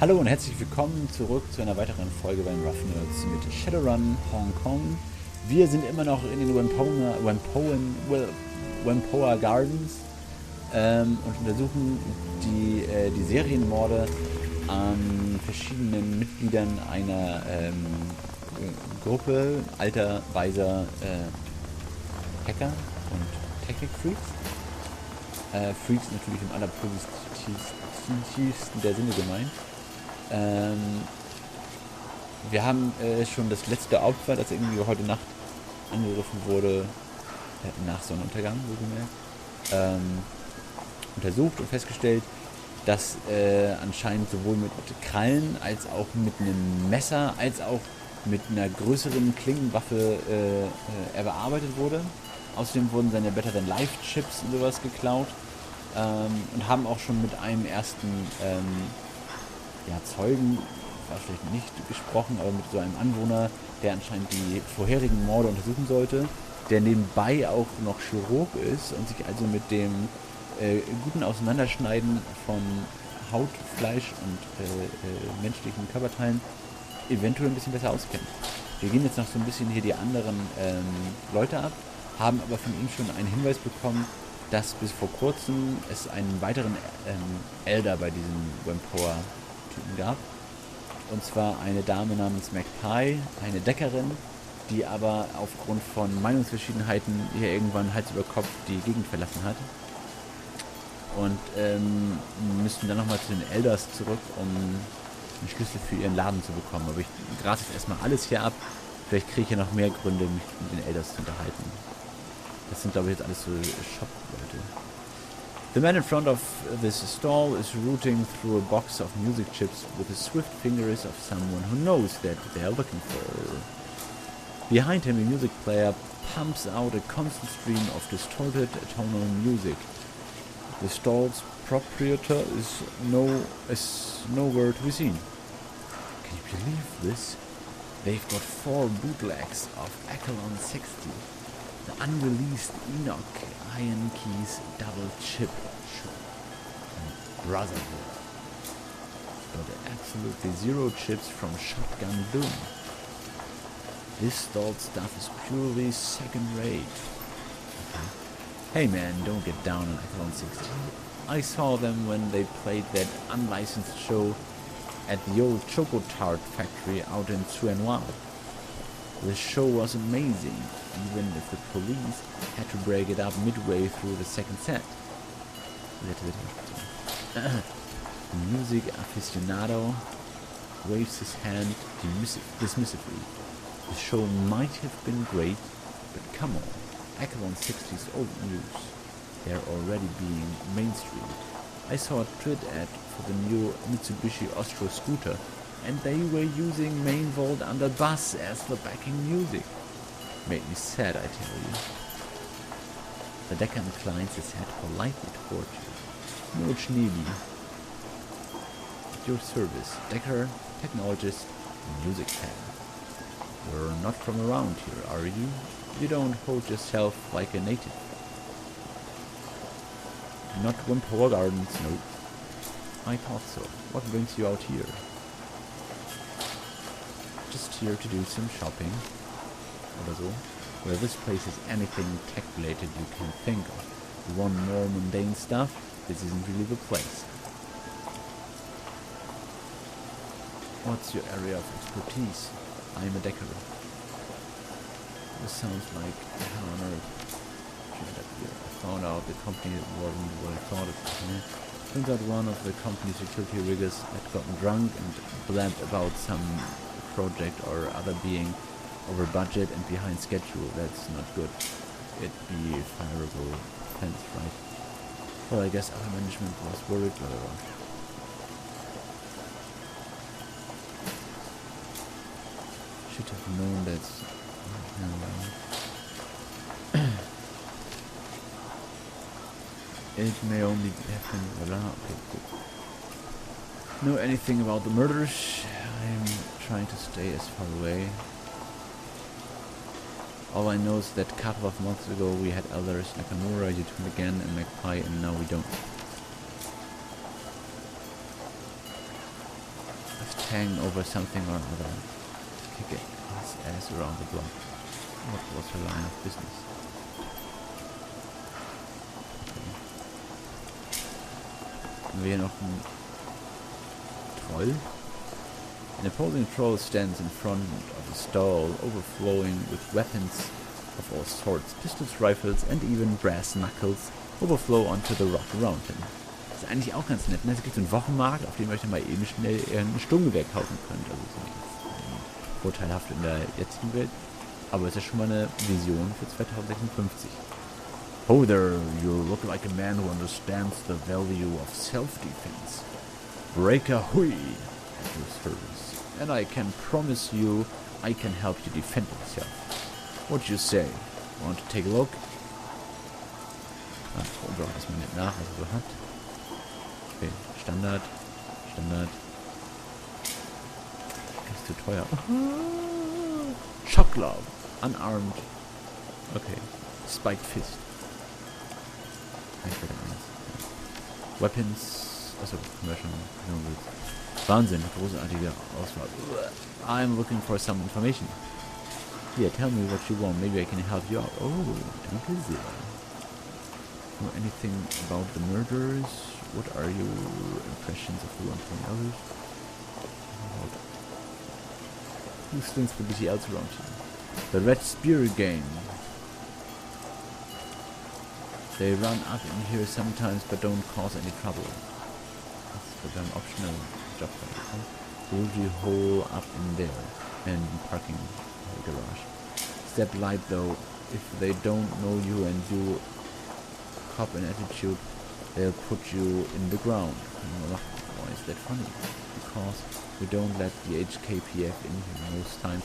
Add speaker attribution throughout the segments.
Speaker 1: Hallo und herzlich willkommen zurück zu einer weiteren Folge beim Rough Nerds mit Shadowrun Hong Kong. Wir sind immer noch in den Whampoa Gardens und untersuchen die Serienmorde an verschiedenen Mitgliedern einer Gruppe alter, weiser Hacker und Technik-Freaks. Freaks natürlich im allerpositivsten der Sinne gemeint. Wir haben schon das letzte Opfer, das irgendwie heute Nacht angegriffen wurde, nach Sonnenuntergang, wohlgemerkt, untersucht und festgestellt, dass anscheinend sowohl mit Krallen als auch mit einem Messer als auch mit einer größeren Klingenwaffe er bearbeitet wurde. Außerdem wurden seine Better-than-Life-Chips und sowas geklaut und haben auch schon mit einem ersten Zeugen, war vielleicht nicht gesprochen, aber mit so einem Anwohner, der anscheinend die vorherigen Morde untersuchen sollte, der nebenbei auch noch Chirurg ist und sich also mit dem guten Auseinanderschneiden von Haut, Fleisch und menschlichen Körperteilen eventuell ein bisschen besser auskennt. Wir gehen jetzt noch so ein bisschen hier die anderen Leute ab, haben aber von ihm schon einen Hinweis bekommen, dass bis vor kurzem es einen weiteren Elder bei diesem Whampoa-Typen gab. Und zwar eine Dame namens Magpie, eine Deckerin, die aber aufgrund von Meinungsverschiedenheiten hier irgendwann Hals über Kopf die Gegend verlassen hat. Und müssten dann nochmal zu den Elders zurück, um einen Schlüssel für ihren Laden zu bekommen. Aber ich grase jetzt erstmal alles hier ab. Vielleicht kriege ich hier noch mehr Gründe, mich mit den Elders zu unterhalten. Das sind, glaube ich, jetzt alles so Shop-Leute. The man in front of this stall is rooting through a box of music chips with the swift fingers of someone who knows that they are looking for. Behind him, a music player pumps out a constant stream of distorted tonal music. The stall's proprietor is nowhere to be seen. Can you believe this? They've got 4 bootlegs of Echelon 60. The unreleased Enoch Iron Keys double chip and Brotherhood. But absolutely 0 chips from Shotgun Doom. This stalled stuff is purely second rate. Okay. Hey man, don't get down on Echelon 60. I saw them when they played that unlicensed show at the old Choco Tart factory out in Suanwao. The show was amazing, even if the police had to break it up midway through the second set. The music aficionado waves his hand dismissively. The show might have been great, but come on, Echelon 60's old news. They're already being mainstream. I saw a tweet ad for the new Mitsubishi Ostro scooter, and they were using Main Vault under Bass as the backing music. Made me sad, I tell you. The Decker inclines his head politely toward you. No Schneebi. At your service, Decker, technologist, music fan. You're not from around here, are you? You don't hold yourself like a native. Not Whampoa Gardens, no. I thought so. What brings you out here? Just here to do some shopping, oder so. Well, this place is anything tech-related you can think of. You want more mundane stuff? This isn't really the place. What's your area of expertise? I'm a decorator. This sounds like hell on earth. I found out the company wasn't what I thought it was. Turns out one of the company's security riggers had gotten drunk and blabbed about some project or other being over budget and behind schedule. That's not good. It'd be a fireable offense, right? Well, I guess our management was worried, blah, blah, blah. Should have known that. It may only have been. Blah, okay, cool. Know anything about the murders? I'm trying to stay as far away. All I know is that a couple of months ago we had elders Nakamura, Yutun again, and Magpie, and now we don't. hang over something or other. Kick his ass around the block. What was her line of business? Haben wir hier noch einen Troll? An imposing troll stands in front of a stall overflowing with weapons of all sorts. Pistols, rifles and even brass knuckles overflow onto the rock around him. Das ist eigentlich auch ganz nett. Ne? Es gibt so einen Wochenmarkt, auf dem ihr euch dann mal eben schnell ein Sturmgewehr kaufen könnt. Also so vorteilhaft in der jetzigen Welt. Aber es ist schon mal eine Vision für 2056. Oh there, you look like a man who understands the value of self-defense. Breaker hui at your service. And I can promise you I can help you defend yourself. What you say? Want to take a look? Ah, gucken wir auch erstmal nicht nach, was er so hat. Okay, Standard. Ist zu teuer. Shock Glove. Unarmed. Okay. Spiked Fist. Weapons. Achso, Commercial. Wahnsinn, großartige Auswahl. I'm looking for some information. Here, tell me what you want. Maybe I can help you out. Oh, danke sehr. Know anything about the murderers? What are your impressions of the one from the others? Who stands for BT else around you? The Red Spear Gang. They run up in here sometimes but don't cause any trouble. That's for them optional job. Usually hole up in there and parking garage. Step light though, if they don't know you and you cop an attitude, they'll put you in the ground. Why is that funny? Because we don't let the HKPF in here most times.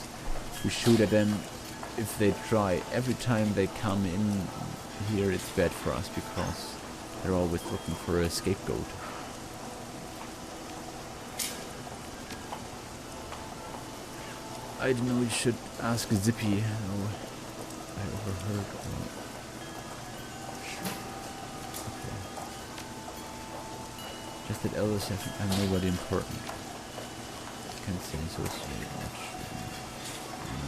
Speaker 1: We shoot at them if they try. Every time they come in here it's bad for us because they're always looking for a scapegoat. I don't know, you should ask Zippy. I overheard. Okay. Just that elders have nobody important. Can't say so much.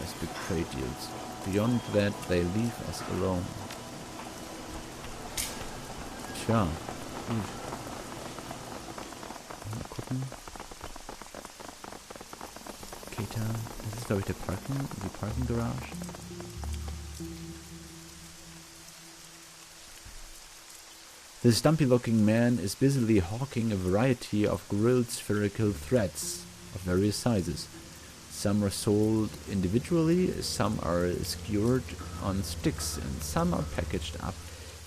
Speaker 1: Nice big trade deals. Beyond that, they leave us alone. Tja, gut. Mal gucken. Keita, das ist glaube ich die Parking Garage. The stumpy looking man is busily hawking a variety of grilled spherical threads of various sizes. Some are sold individually, some are skewered on sticks, and some are packaged up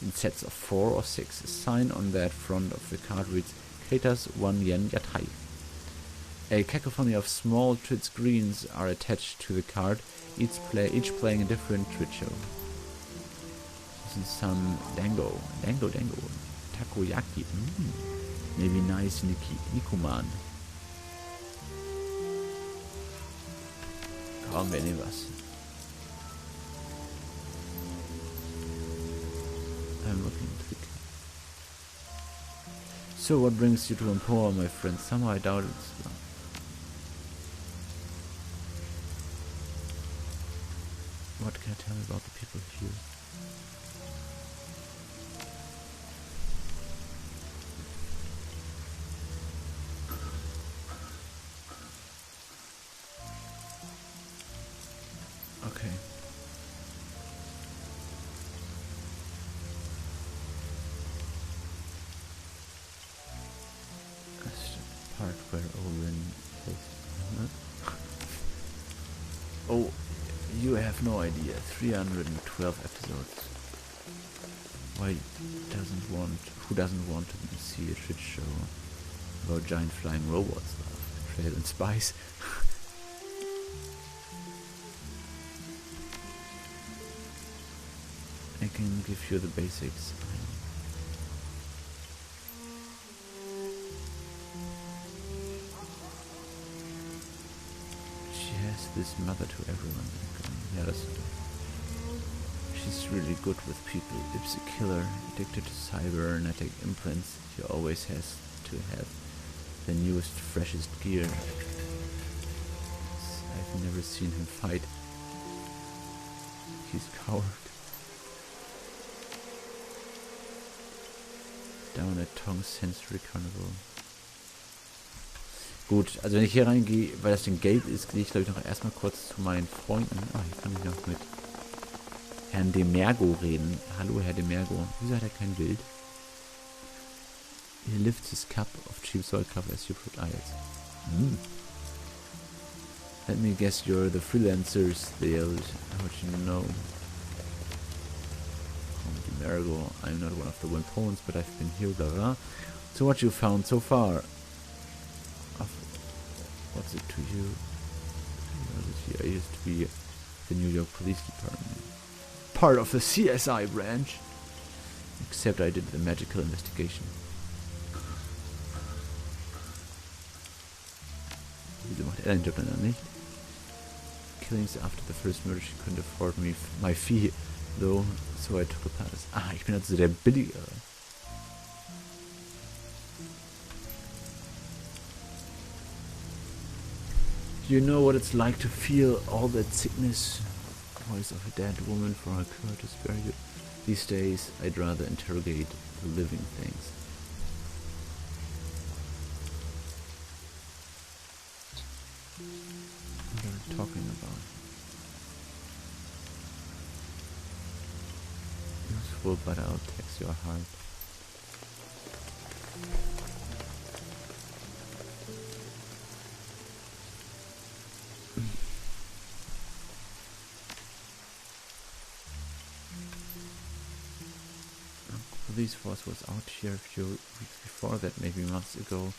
Speaker 1: in sets of 4 or 6. A sign on that front of the card reads, Keita's 1 yen yatai. A cacophony of small Twit screens are attached to the card, each playing a different Twit show. This is some dango, takoyaki, maybe nice Nikuman. Kaum wir nehmen was. I'm looking into the card. So what brings you to Empower, my friend? Somehow I doubt it's love. What can I tell you about the people here? Okay. That's the part where Owen plays. Oh, you have no idea. 312 episodes. Who doesn't want to see a shit show about giant flying robots, Trail and Spice? I can give you the basics. She has this mother to everyone. Yeah, that's it. She's really good with people. It's a killer, addicted to cybernetic implants. She always has to have the newest, freshest gear. I've never seen him fight. He's coward. Down at Tong's Sensory Carnival. Gut, also wenn ich hier reingehe, weil das ein Gate ist, gehe ich glaube ich noch erstmal kurz zu meinen Freunden. Ah, hier kann ich noch mit Herrn Demergo reden. Hallo Herr Demergo. Wieso hat er kein Bild? He lifts his cup of cheap salt cover as you put eyes. Let me guess, you're the freelancers they how do you know? Demergo, I'm not one of the Wimpons, but I've been here, blah blah. So what you found so far? What's it to you? I used to be the New York Police Department. Part of the CSI branch. Except I did the magical investigation. Wieso macht er den Job dann nicht? Killings after the first murder, she couldn't afford me my fee, though, so I took a pass. Ah, ich bin also der Billigere. You know what it's like to feel all that sickness? Voice of a dead woman for her cure to spare you. These days, I'd rather interrogate the living things. What are you talking about? Useful, but I'll tax your heart. Police force was out here a few weeks before that, maybe months ago.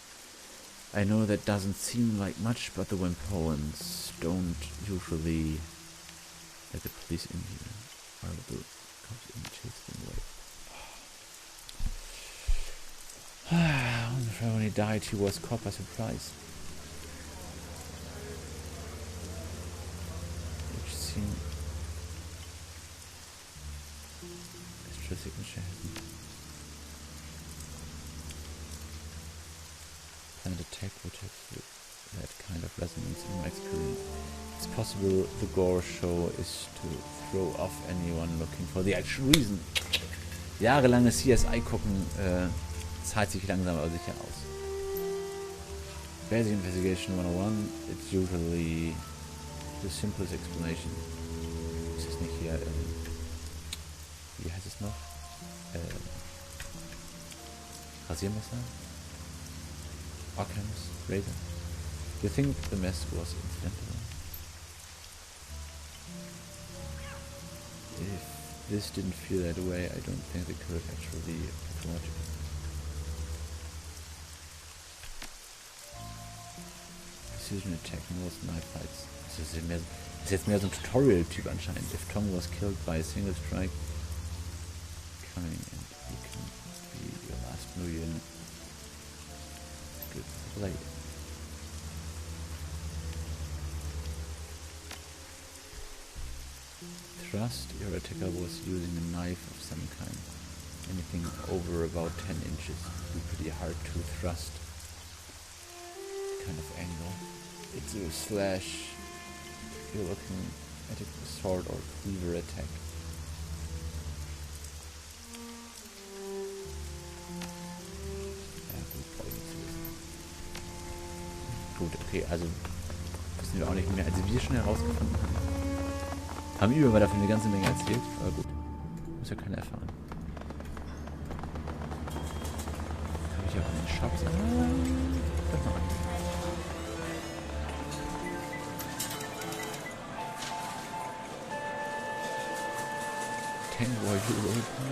Speaker 1: I know that doesn't seem like much, but the Wimpons don't usually let the police in here. Or the cops in chase them away. When he died, he was caught by surprise. Which seemed extra signature hasn't. Planned attack would have that kind of resonance in my experience. It's possible the gore show is to throw off anyone looking for the actual reason. Jahrelanges CSI gucken zahlt sich langsam aber sicher aus. Basic Investigation 101, it's usually the simplest explanation. Ist das nicht hier, wie heißt es noch? Rasiermesser? Occam's razor. You think the mess was incidental? If this didn't feel that way, I don't think they could have actually pathological. Precision attack, most knife fights. Das ist jetzt mehr so ein Tutorial-Typ anscheinend. If Tom was killed by a single strike, coming and you can be your last million. Good play. Thrust, your attacker was using a knife of some kind. Anything over about 10 inches would be pretty hard to thrust. Kind of angle. It's a slash. If you're looking at a sword or cleaver attack. Gut, okay, also wissen wir auch nicht mehr, als wir schon herausgefunden haben. Haben über dafür eine ganze Menge erzählt, aber gut, muss ja keiner erfahren. Habe ich auch in den Shops. Tango Europa.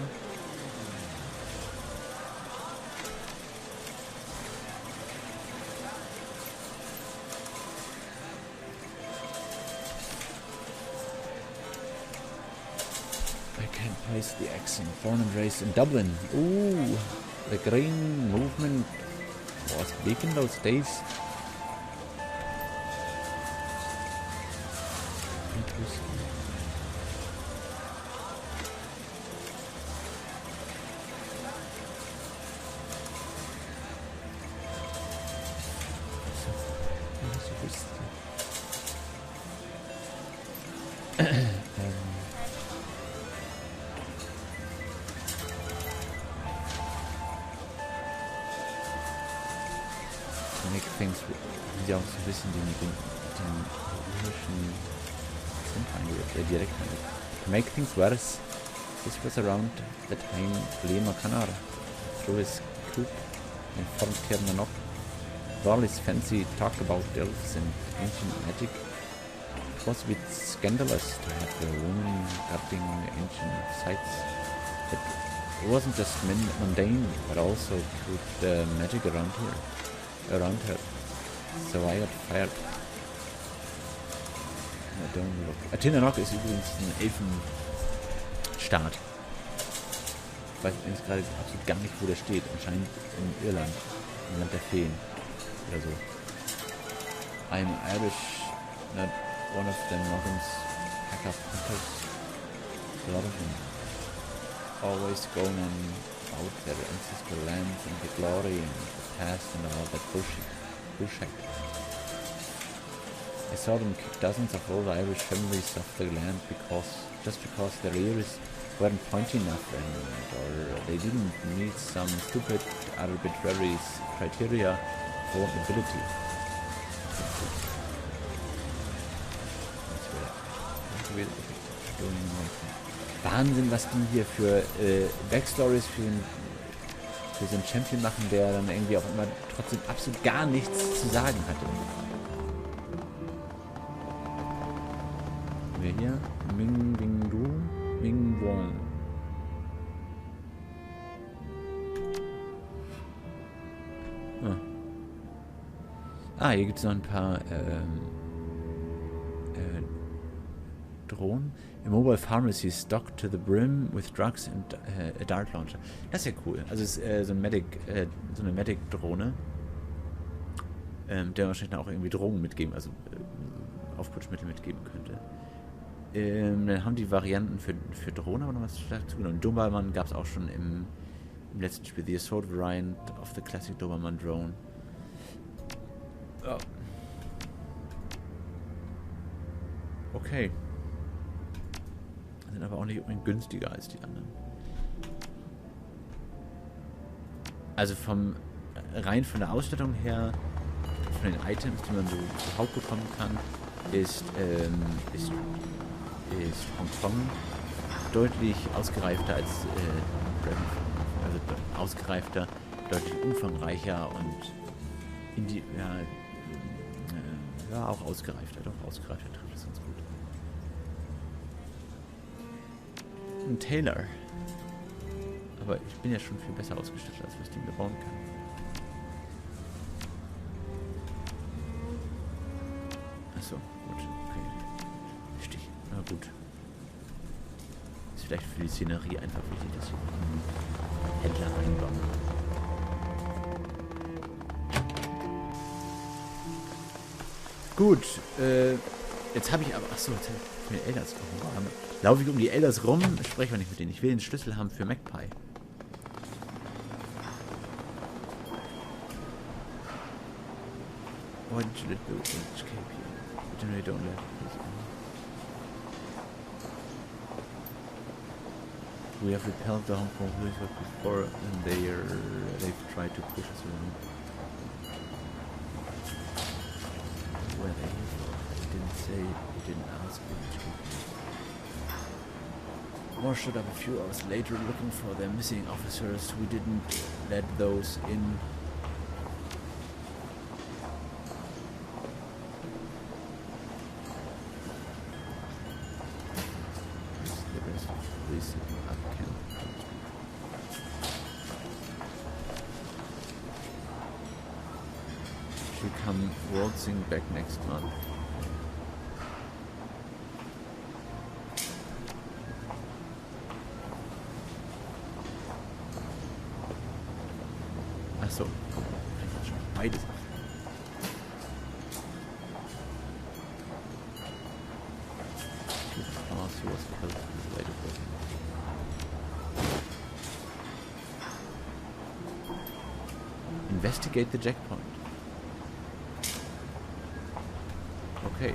Speaker 1: Place the accent. Born and raised in Dublin. Ooh, the green movement was big in those days. Interesting. Make things, sind ja auch so ein bisschen den irischen der Dialekt. To make things worse, this was around the time Lema Canar, through his coup in Frontier all his fancy talk about elves and ancient magic. It was a bit scandalous to have a woman guarding ancient sites. It wasn't just mundane, but also put magic around her. So I got fired. Don't look. Tinanok ist übrigens ein Elfenstaat. Ich weiß übrigens gerade absolut gar nicht, wo der steht. Anscheinend in Irland. Im Land der Feen. Oder so. I'm Irish, not one of them Morgans hacker hunters. A lot of them. Always going on about their ancestral lands and the glory and the past and all that bullshit. I saw them kick dozens of old Irish families off the land just because their ears weren't pointy enough or they didn't meet some stupid arbitrary criteria for ability. Wahnsinn, was die hier für Backstories für so einen Champion machen, der dann irgendwie auch immer trotzdem absolut gar nichts zu sagen hatte. Wir hier? Ming Wing Du? Ming Wong. Hier gibt es noch ein paar Drohnen. A mobile pharmacy stocked to the brim with drugs and a dart launcher. Das ist ja cool. Also es ist so eine Medic-Drohne, der wahrscheinlich auch irgendwie Drogen mitgeben, also Aufputschmittel mitgeben könnte. Dann haben die Varianten für Drohne aber noch was dazu genommen. Dobermann gab es auch schon im letzten Spiel. The Assault Variant of the Classic Dobermann Drone. Oh. Okay. Sind aber auch nicht unbedingt günstiger als die anderen. Also rein von der Ausstattung her, von den Items, die man so zu Haupt bekommen kann, ist Hong Kong deutlich ausgereifter als Dragonfly. Also ausgereifter, deutlich umfangreicher und auch ausgereifter. Doch, ausgereifter trifft das ganz gut. Ein Taylor. Aber ich bin ja schon viel besser ausgestattet, als was ich mir bauen kann. Achso, gut. Okay. Stich. Na gut. Ist vielleicht für die Szenerie einfach wichtig, dass wir einen Händler einbauen. Gut, jetzt habe ich aber... Achso, jetzt habe ich mir Elders rum. Laufe ich um die Elders rum, spreche ich nicht mit denen. Ich will den Schlüssel haben für Magpie. Why did you let go escape here? Generally don't let this go. We have repelled the Hong Kong police before and they've tried to push us around. Where are they here for? They didn't say, they didn't ask which More showed up a few hours later looking for their missing officers. We didn't let those in. She'll come waltzing back next month. Achso, beides. Investigate the checkpoint. Okay.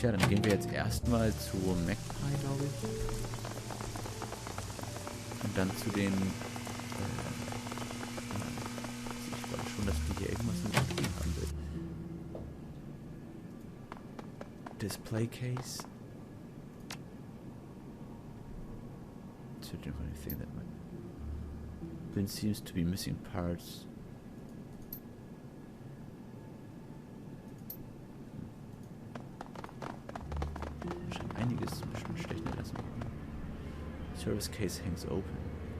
Speaker 1: Tja, dann gehen wir jetzt erstmal zu Magpie, glaube ich. Und dann zu den... ich glaube schon, dass die hier irgendwas mit zu tun haben will. Display case. Searching for anything that might... Bin seems to be missing parts. Einiges bestimmt schlecht lassen. Service case hangs open.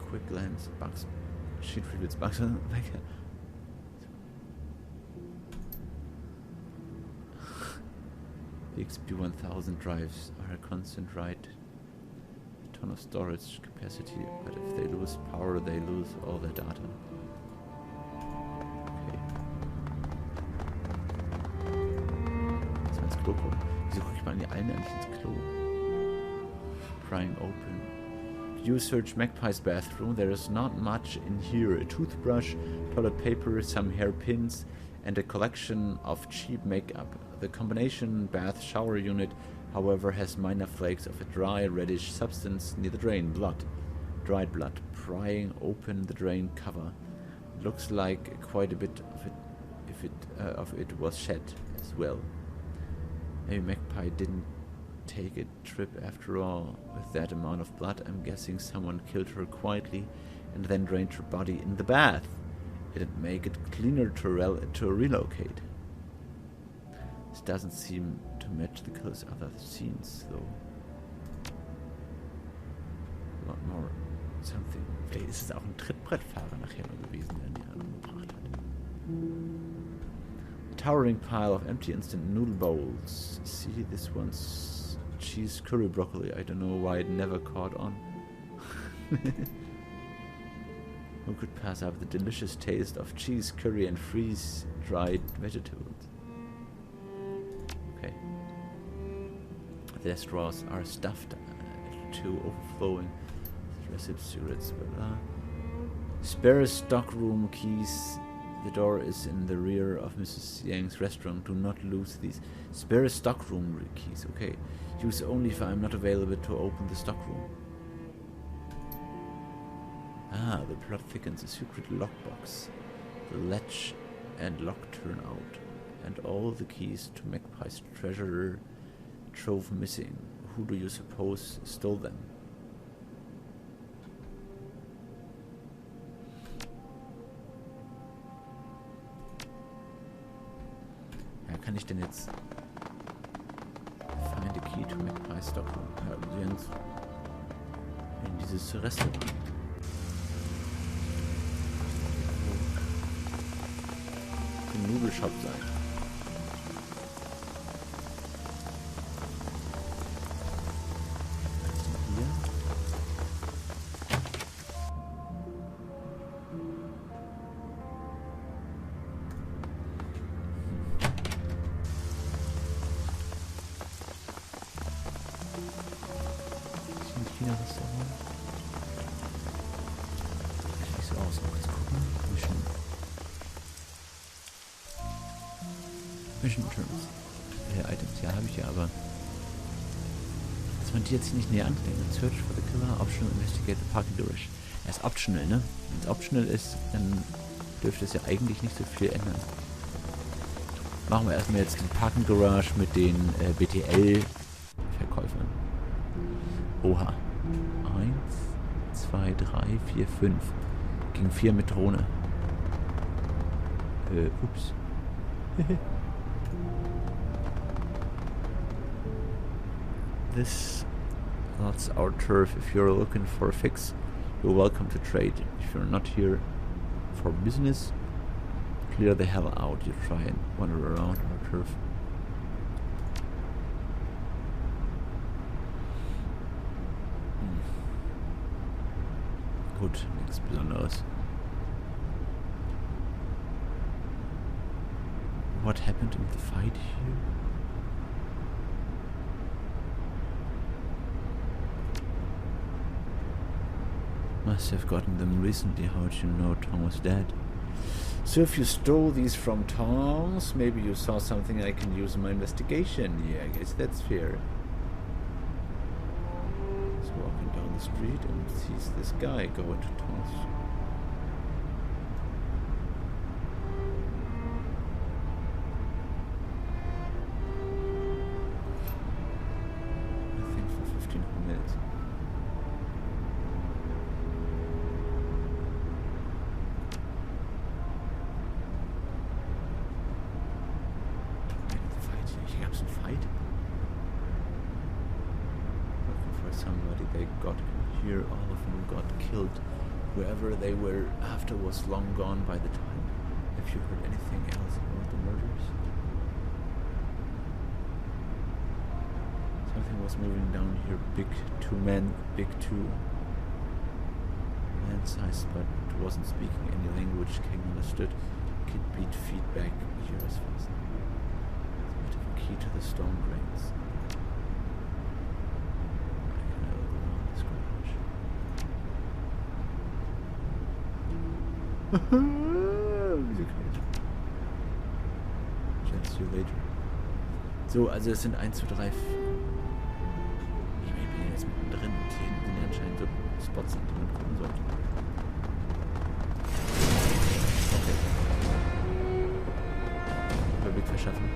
Speaker 1: Quick glance. Bugs. Sheet reveals bugs. The XP1000 drives are a constant right. A ton of storage capacity, but if they lose power, they lose all their data. Okay. Lass mal ins Klo gucken. Wieso gucke ich mal in die eine eigentlich ins Klo? Prying open. You search Magpie's bathroom. There is not much in here. A toothbrush, toilet paper, some hairpins, and a collection of cheap makeup. The combination bath shower unit, however, has minor flakes of a dry reddish substance near the drain. Blood. Dried blood. Prying open the drain cover. Looks like quite a bit of it was shed as well. Maybe Magpie didn't take a trip after all. With that amount of blood, I'm guessing someone killed her quietly and then drained her body in the bath. It'd make it cleaner to relocate. This doesn't seem to match the killer's other scenes, though. A lot more something. Vielleicht ist es auch ein Trittbrettfahrer nachher noch gewesen, der die umgebracht hat. A towering pile of empty instant noodle bowls. See, this one's cheese curry broccoli. I don't know why it never caught on. Who could pass up the delicious taste of cheese curry and freeze-dried vegetables? Okay. The straws are stuffed to overflowing. Recipes, cigarettes, blah blah. Spare stockroom keys. The door is in the rear of Mrs. Yang's restaurant. Do not lose these. Spare stockroom keys. Okay. Use only if I am not available to open the stockroom. Ah, the plot thickens. A secret lockbox. The latch and lock turn out. And all the keys to Magpie's treasure trove missing. Who do you suppose stole them? Ja, kann ich denn jetzt... Find the key to Magpie's stockroom. Ja, übrigens in dieses Restaurant. Ein Nudelshop sein. China-Restaurant. Sieht so aus. Mal kurz gucken. Mission Terms. Items, ja, habe ich ja, aber dass man die jetzt hier nicht näher anklingt. Search for the killer, optional investigate the parking garage. Er ist optional, ne? Wenn es optional ist, dann dürfte es ja eigentlich nicht so viel ändern. Machen wir erstmal jetzt den Parking Garage mit den BTL-Verkäufern. Oha. 1, 2, 3, 4, 5. Gegen 4 mit Drohne. Ups. That's our turf. If you're looking for a fix, you're welcome to trade. If you're not here for business, clear the hell out. You try and wander around our turf. Gut, nichts Besonderes. What happened in the fight here? Must have gotten them recently. How'd you know Tom was dead? So if you stole these from Tom's, maybe you saw something I can use in my investigation. Yeah, I guess that's fair. He's walking down the street and sees this guy go into Tom's. I think for 15 minutes. Somebody they got here, all of them got killed. Whoever they were after was long gone by the time. Have you heard anything else about the murders? Something was moving down here, big two man sized, but wasn't speaking any language. King understood. Kid beat feedback. Here is fast. It's a bit of a key to the storm drains. Just see you later. So, also es sind 1 zu 3. Ich bin jetzt mittendrin und hier hinten sind ja anscheinend so Spots, an die man gucken sollte. Okay. Überblick verschaffen.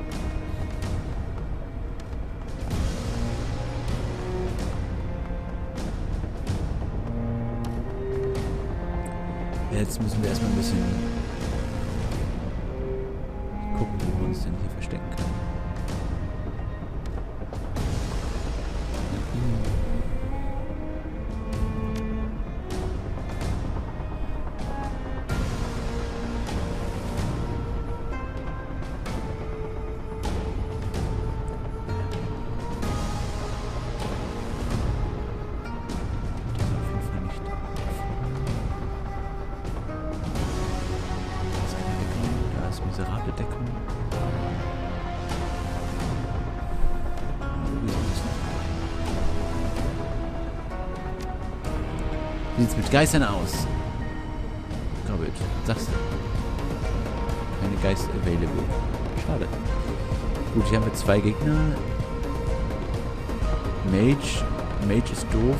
Speaker 1: Jetzt müssen wir erstmal ein bisschen gucken, wo wir uns denn hier verstecken können. Miserable Deckung. Wie sieht's mit Geistern aus? Glaube ich. Sagst du. Keine Geist available. Schade. Gut, hier haben wir 2 Gegner. Mage ist doof.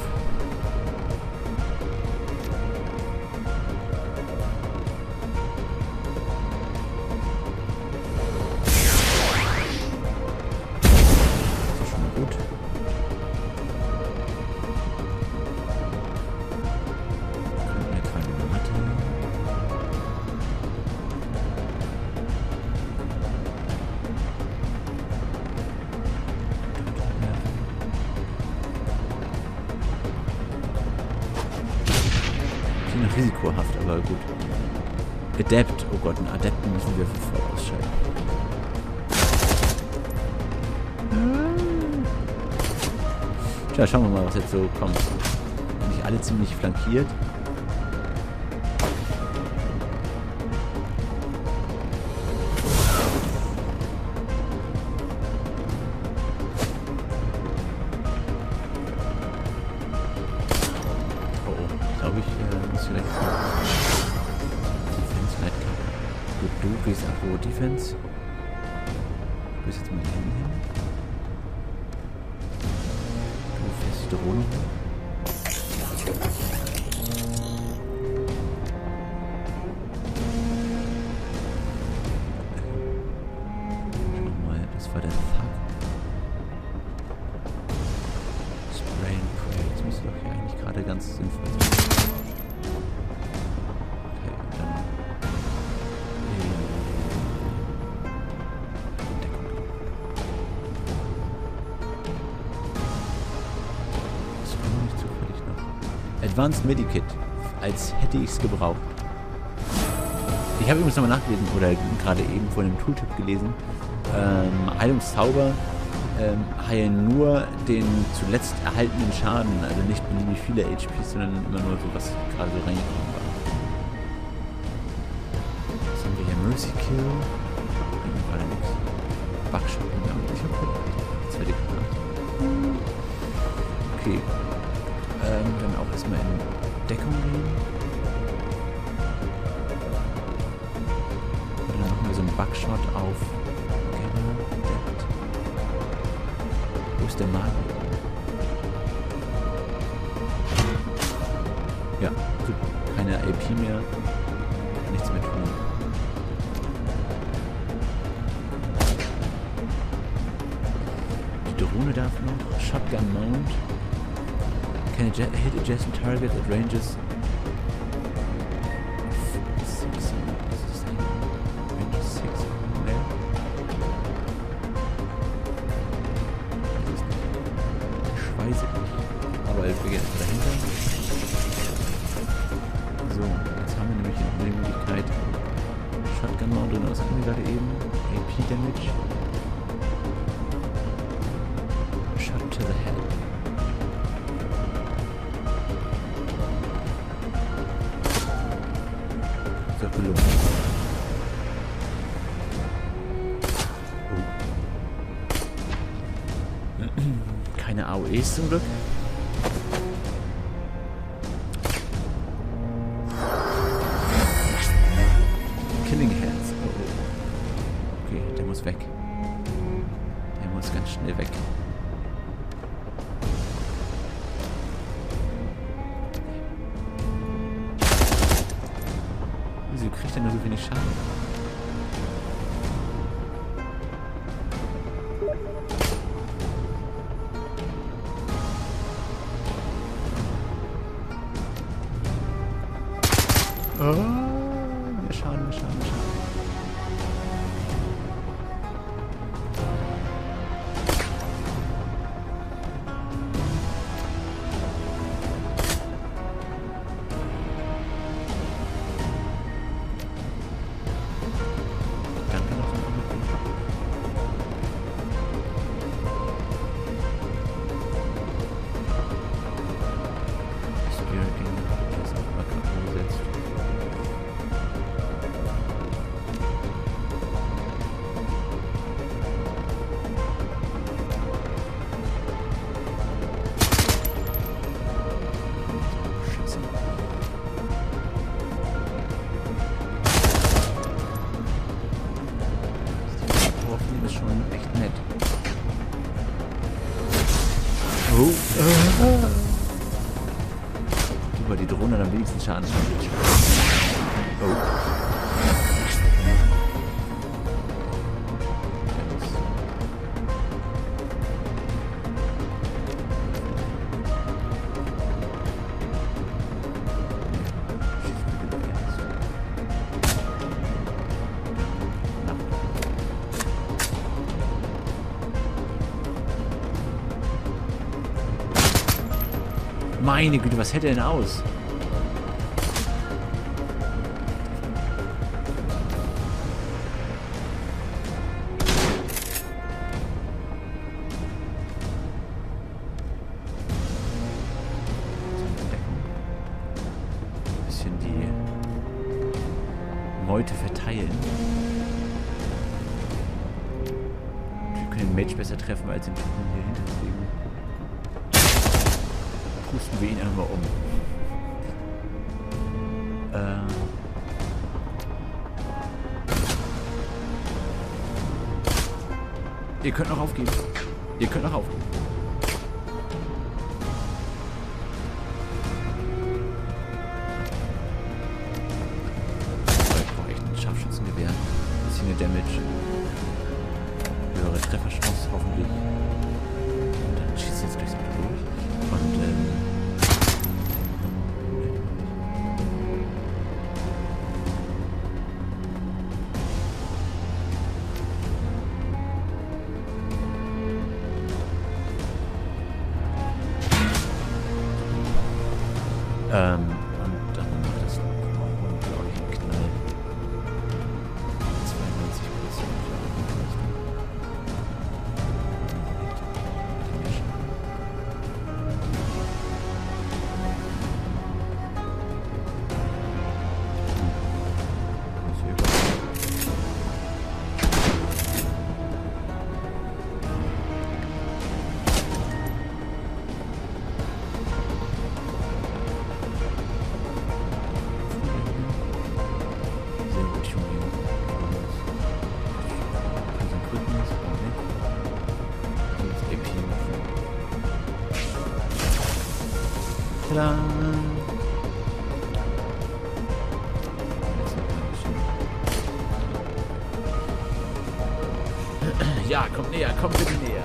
Speaker 1: Risikohaft, aber gut. Adept. Oh Gott, einen Adepten müssen wir sofort ausschalten. Tja, schauen wir mal, was jetzt so kommt. Nicht alle ziemlich flankiert. Du gehst Agro Defense. Du gehst jetzt mal hin. Du fährst die Drohne hoch. Schau mal, das war der Fuck. Spray and Pray. Das müsste doch hier eigentlich gerade ganz sinnvoll sein. Advanced Medikit, als hätte ich es gebraucht. Ich habe übrigens nochmal nachgelesen, oder gerade eben von dem Tooltip gelesen, Heilungszauber heilen nur den zuletzt erhaltenen Schaden, also nicht beliebig viele HPs, sondern immer nur so, was gerade so reingekommen war. Was haben wir hier? Mercy Kill. Gerade nichts. Buckshot. Ich habe zweite Karte. Okay. Dann auch erstmal in Deckung gehen. Buckshot auf Dead. Wo ist der Mario? Ja, super. Keine AP mehr. Nichts mehr tun. Die Drohne darf noch. Shotgun Mount. Can hit adjacent target at ranges. Aber wir gehen jetzt dahinter. So, jetzt haben wir nämlich noch eine Möglichkeit. Shotgun Mount, und was hatten wir gerade eben? AP Damage. Shot to the head. So, gelungen. Keine AOEs zum Glück. Killing Hands. Oh. Okay, der muss weg. Der muss ganz schnell weg. Wieso kriegt er nur so wenig Schaden? Oh, mehr Schaden, mehr Schaden, mehr Schaden. Danke noch. Spirit King ist auch mal kaputt gesetzt. Ist schon echt nett. Oh. Super, die Drohne hat am wenigsten Schaden. Oh. Meine Güte, was hält er denn aus? Ein bisschen die Meute verteilen. Wir können den Mage besser treffen als den Typen hier hinter deswegen. Pusten wir ihn einfach mal um. Ihr könnt noch aufgeben. Ihr könnt noch aufgeben. Ich brauche echt ein Scharfschützengewehr. Ein bisschen mehr Damage. Höhere Trefferchance hoffentlich. Und dann schießt jetzt durchs Auto durch. Und und dann macht das auch unglaublich einen Knall. 92%. Tada! Ja, kommt näher, kommt bitte näher.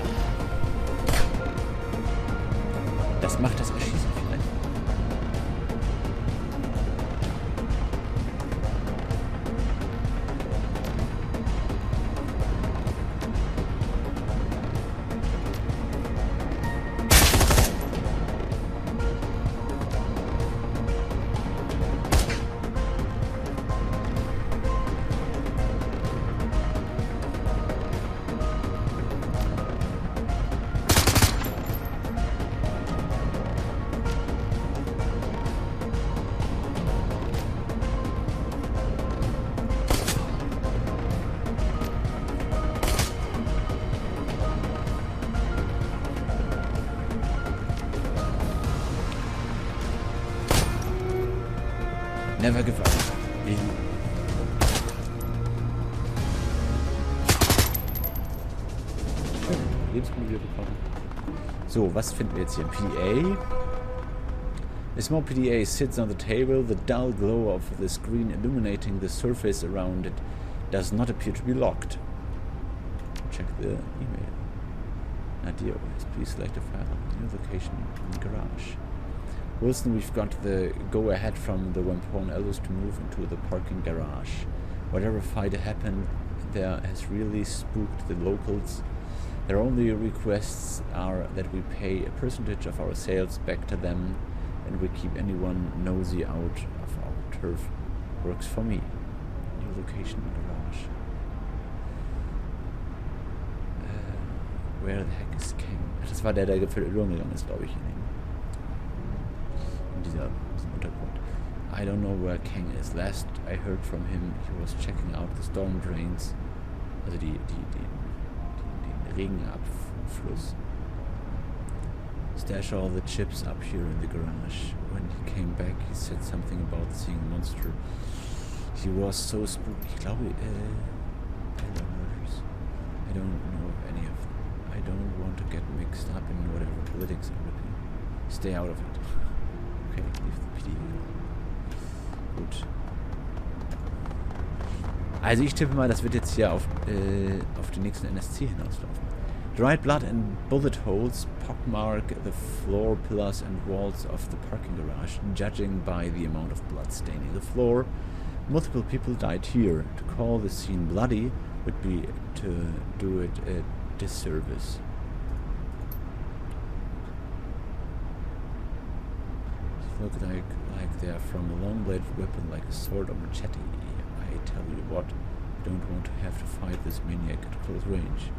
Speaker 1: Das macht das Erschießen vielleicht. Never give up. Lebensmittel bekommen. So, was finden wir jetzt hier? PDA. A small PDA sits on the table. The dull glow of the screen illuminating the surface around it does not appear to be locked. Check the email. Nadia, please select a file. New location in the garage. Wilson, we've got the go-ahead from the Wampon Ellis to move into the parking garage. Whatever fight happened there has really spooked the locals. Their only requests are that we pay a percentage of our sales back to them and we keep anyone nosy out of our turf. Works for me. New location in the garage. Where the heck is King? Das war der verloren gegangen ist, glaube ich. Diesem Untergrund. I don't know where King is. Last I heard from him, he was checking out the storm drains. Also den Regenabfluss. Stash all the chips up here in the garage. When he came back, he said something about seeing a monster. He was so spooky. Ich glaube, Taylor murders. I don't know of any of them. I don't want to get mixed up in whatever politics are looking. Stay out of it. Okay, leave the PD. Gut. Also ich tippe mal, das wird jetzt hier auf den nächsten NSC hinauslaufen. Dried blood and bullet holes pockmark the floor, pillars and walls of the parking garage, judging by the amount of blood staining the floor. Multiple people died here. To call the scene bloody would be to do it a disservice. Look like they are from a long-bladed weapon like a sword or machete. I tell you what, you don't want to have to fight this maniac at close range.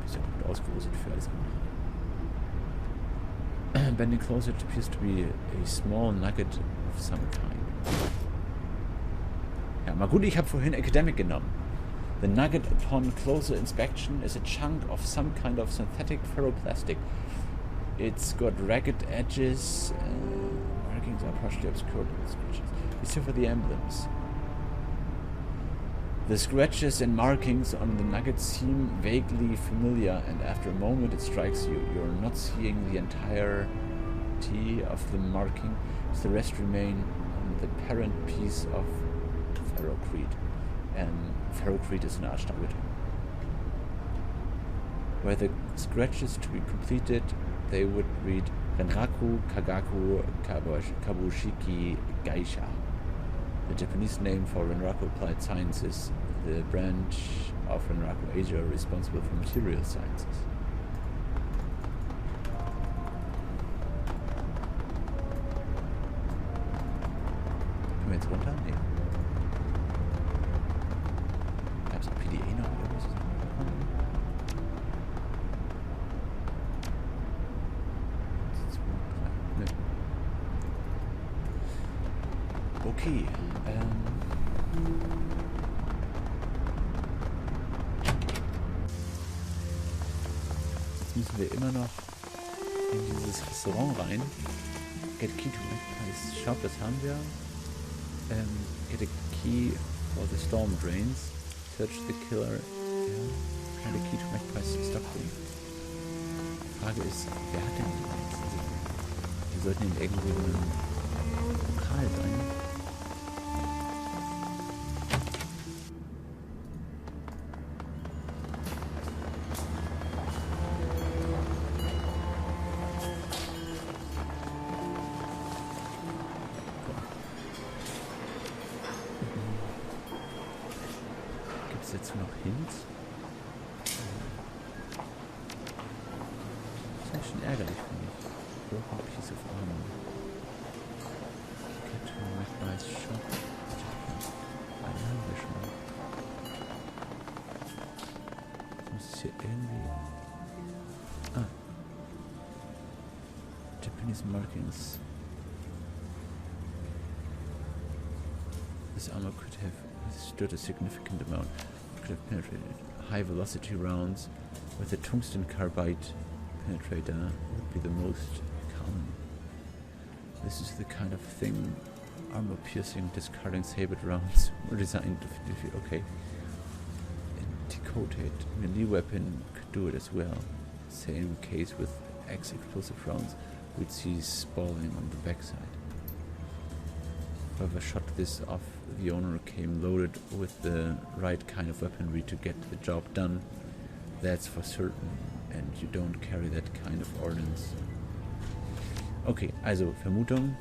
Speaker 1: Ist ja gut ausgerüstet für alles andere. Bending closer, it appears to be a small nugget of some kind. Ja, mal gut, ich habe vorhin Academic genommen. The nugget upon closer inspection is a chunk of some kind of synthetic ferroplastic. It's got ragged edges, markings are partially obscured with scratches. Except for the emblems. The scratches and markings on the nugget seem vaguely familiar, and after a moment it strikes you. You're not seeing the entirety of the marking, as the rest remain on the parent piece of ferrocrete. Ferrocrete is eine Art Stahlbeton. Were the scratches to be completed, they would read Renraku Kagaku Kabushiki Gaisha. The Japanese name for Renraku Applied Sciences, the branch of Renraku Asia responsible for material sciences. Können wir jetzt runter? Nee. Gab es PDA noch irgendwas? Okay. Jetzt müssen wir immer noch in dieses Restaurant rein. Get key to Magpie's shop, das haben wir. Get a key for the storm drains. Search the killer. Find a key to Magpie's stockroom. Die Frage ist, wer hat denn sollten in irgendwie so einem Lokal sein. Gibt es jetzt noch Hints? Das ist ja schon ärgerlich für mich. Wo habe ich diese Vorhaben? Get to McBride's Shop. Einen haben wir schon. Das muss es hier irgendwie... Ah. Japanese markings. This armor could have withstood a significant amount. Could have penetrated. High velocity rounds with a tungsten carbide penetrator would be the most common. This is the kind of thing armor-piercing, discarding sabred rounds were designed to defeat. Okay. A decoded melee weapon could do it as well. Same case with explosive rounds, we'd see spalling on the backside. Whoever shot this off, the owner came loaded with the right kind of weaponry to get the job done. That's for certain. And you don't carry that kind of ordnance. Okay, also Vermutung.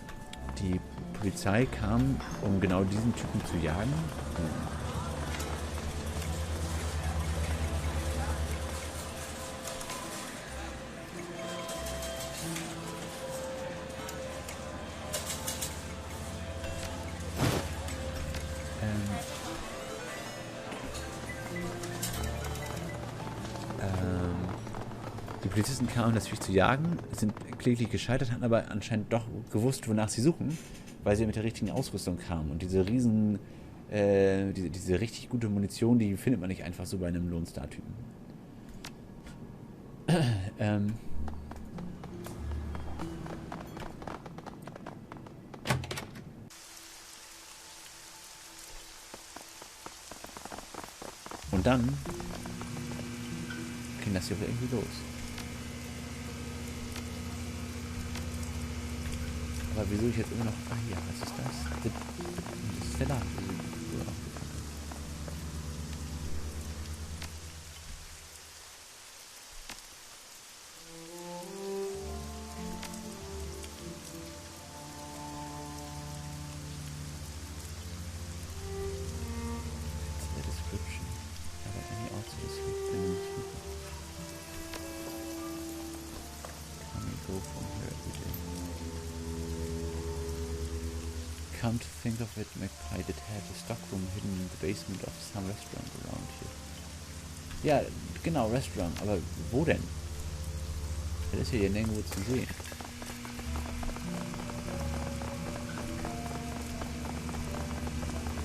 Speaker 1: Die Polizei kam, um genau diesen Typen zu jagen. Die Polizisten kamen, um das Viech zu jagen, sind kläglich gescheitert, hatten aber anscheinend doch gewusst, wonach sie suchen, weil sie mit der richtigen Ausrüstung kamen. Und diese riesen, diese richtig gute Munition, die findet man nicht einfach so bei einem Lone Star-Typen. Und dann ging das hier irgendwie los. Aber wieso ich jetzt immer noch... Ah ja, was ist das? Das ist der Laden. The description. Aber any also description. Can we go from here every day? Come to think of it, McBride did have a stockroom hidden in the basement of some restaurant around here. Ja, genau, Restaurant. Aber wo denn? Das ist hier nirgendwo zu sehen.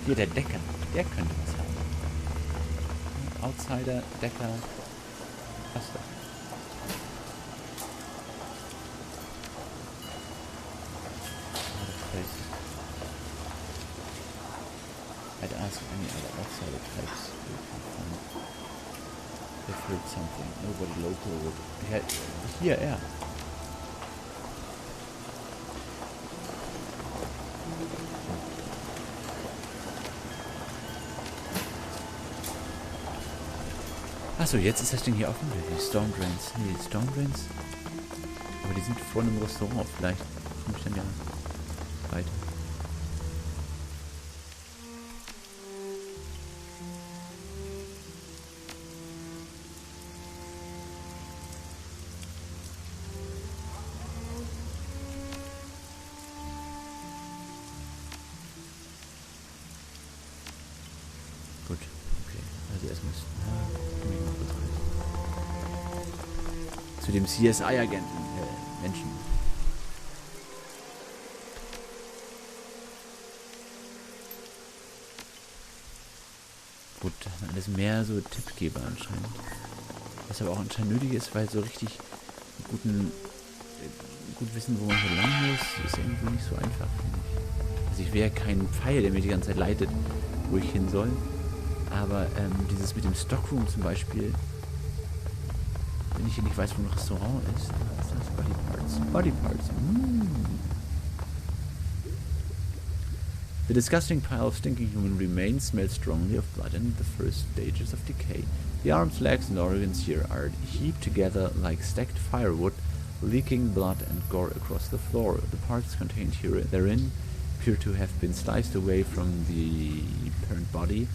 Speaker 1: Hier, der Decker. Der könnte was haben. Outsider, Decker. Was da? I'd ask any other outsider types who can find. They've heard something. Nobody local would. Ja, hier, er. Achso, jetzt ist das Ding hier offen. Die Storm Drains. Nee, die Storm Drains. Aber die sind vor einem Restaurant. Vielleicht komme ich dann ja weiter. Gut, okay. Also erstmal zu dem CSI-Agenten, Menschen. Gut, das sind alles mehr so Tippgeber anscheinend. Was aber auch anscheinend nötig ist, weil so richtig gut wissen, wo man hier lang muss, ist irgendwie nicht so einfach, finde ich. Also ich wäre kein Pfeil, der mir die ganze Zeit leitet, wo ich hin soll. Aber dieses mit dem Stockroom zum Beispiel, wenn ich hier nicht weiß, wo ein Restaurant ist, was ist das? Body Parts. Body Parts. The disgusting pile of stinking human remains smells strongly of blood and the first stages of decay. The arms, legs, and organs here are heaped together like stacked firewood, leaking blood and gore across the floor. The parts contained therein appear to have been sliced away from the parent body,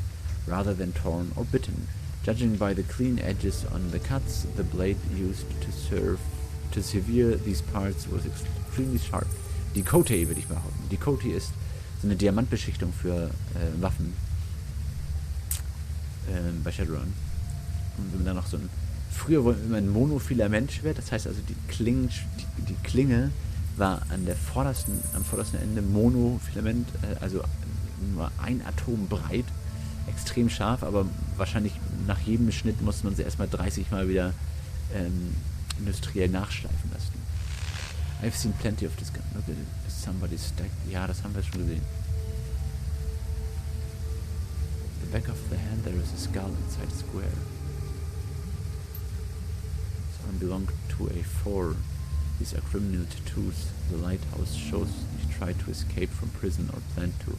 Speaker 1: rather than torn or bitten. Judging by the clean edges on the cuts, the blade used to sever these parts was extremely sharp. Die Cote, würde ich behaupten. Die Cote ist so eine Diamantbeschichtung für Waffen bei Shadowrun. Und wenn man dann noch so ein... Früher war immer ein Monofilament-Schwert, das heißt also die Klinge war am vordersten Ende Monofilament, also nur ein Atom breit, extrem scharf, aber wahrscheinlich nach jedem Schnitt musste man sie erstmal 30 Mal wieder industriell nachschleifen lassen. I've seen plenty of this gun. Look at it. Somebody stacked. Ja, das haben wir schon gesehen. The back of the hand, there is a skull inside a square. This one belonged to a four. These are criminal tattoos. The lighthouse shows he tried to escape from prison or planned to.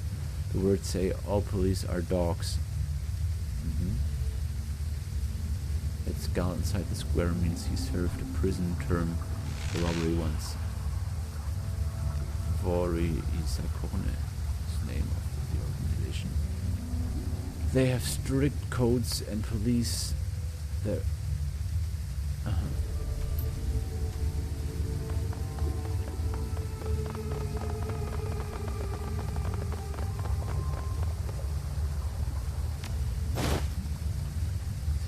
Speaker 1: The words say all police are dogs. That skull inside the square means he served a prison term for robbery once. Vori Isakone is the name of the organization. They have strict codes and police their...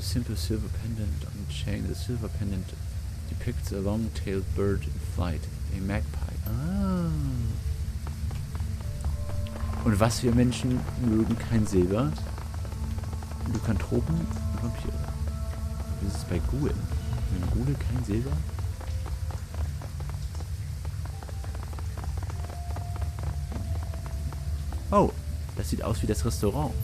Speaker 1: Simple silver pendant on a chain. The silver pendant depicts a long-tailed bird in flight, a magpie. Ah. Und was für Menschen mögen kein Silber? Lykanthropen und Vampire. Wie ist es bei Ghoul? Mögen Ghoul kein Silber? Oh, das sieht aus wie das Restaurant.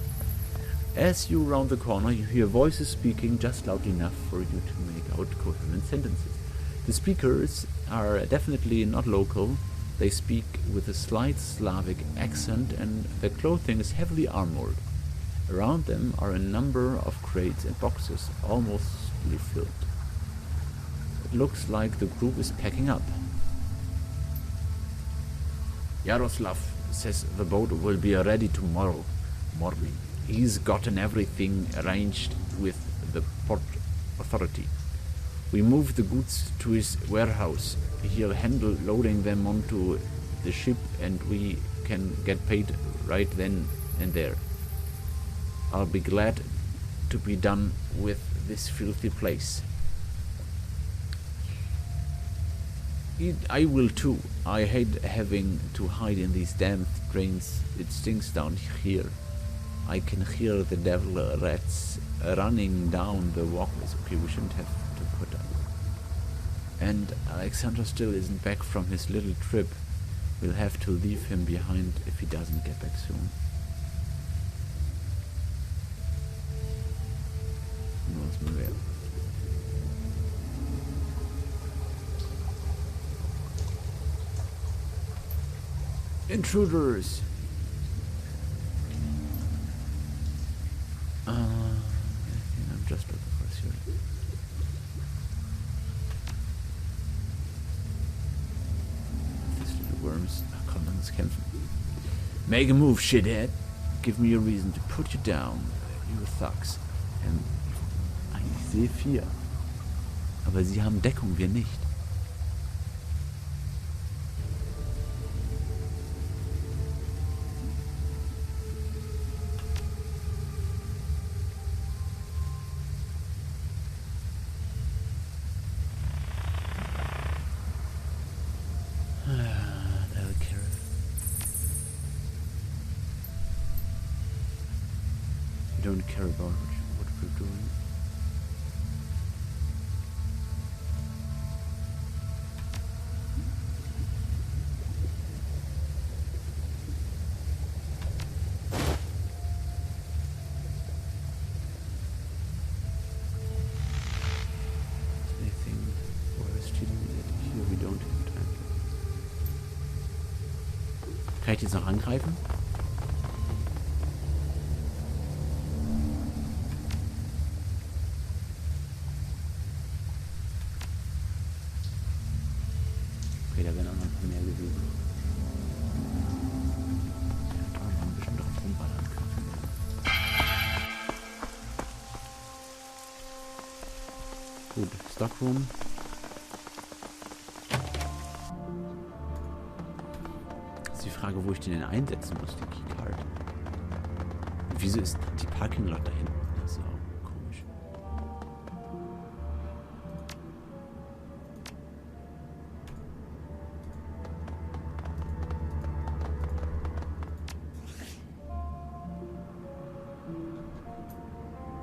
Speaker 1: As you round the corner, you hear voices speaking just loud enough for you to make out coherent sentences. The speakers are definitely not local. They speak with a slight Slavic accent and their clothing is heavily armored. Around them are a number of crates and boxes, almost fully filled. It looks like the group is packing up. Yaroslav says the boat will be ready tomorrow morning. He's gotten everything arranged with the port authority. We moved the goods to his warehouse. He'll handle loading them onto the ship and we can get paid right then and there. I'll be glad to be done with this filthy place. I will too. I hate having to hide in these damn drains. It stinks down here. I can hear the devil rats running down the walkways. Okay, we shouldn't have to put up. And Alexander still isn't back from his little trip. We'll have to leave him behind if he doesn't get back soon. Who knows where? Intruders! I'm just looking for a serious. These little worms. Komm, lass uns kämpfen. Make a move, shithead. Give me a reason to put you down. You thugs. Ich sehe 4. Aber sie haben Deckung, wir nicht. Don't care about what we're doing. Anything worth stealing here? We don't have time. Kann ich jetzt noch angreifen? noch ein paar mehr gewesen. Ja, da haben wir bestimmt drauf rumballern können. Gut, Stockroom. Das ist die Frage, wo ich den denn einsetzen muss, den Keycard. Und wieso ist die Parkinglot da hinten? Das ist auch komisch.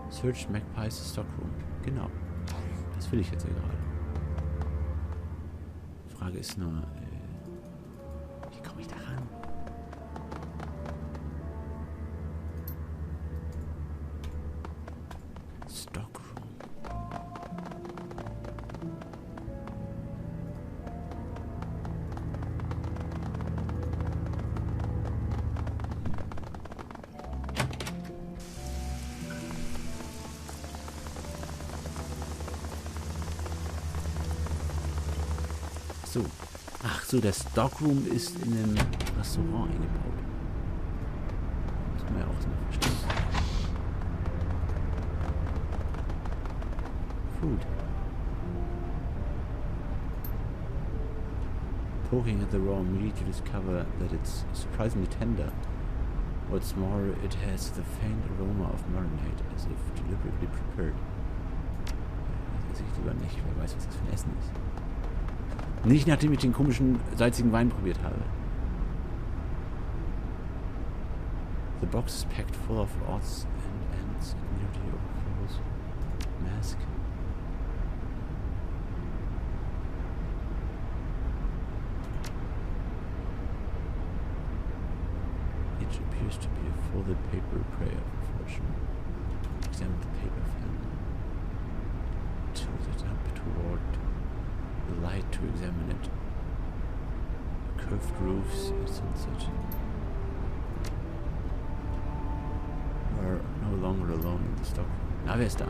Speaker 1: Search Magpie's Stockroom. Genau. Das will ich jetzt ja gerade. Die Frage ist nur, wie komme ich da ran? Stockroom. So. Ach so, der Stockroom ist in einem Restaurant eingebaut. Das muss man ja auch mal verstehen. Food. Poking at the raw meat, you discover that it's surprisingly tender. What's more, it has the faint aroma of marinade, as if deliberately prepared. Das weiß ich lieber nicht, wer weiß, was das für ein Essen ist. Nicht nachdem ich den komischen, salzigen Wein probiert habe. The box is packed full of odds and ends and nearly overflows. Mask. It appears to be a folded paper prayer for fortune. Examine the paper fan. Tilt it up toward the light to examine it. Curved roofs at sunset. We're no longer alone in the stockroom. Na, wer ist da?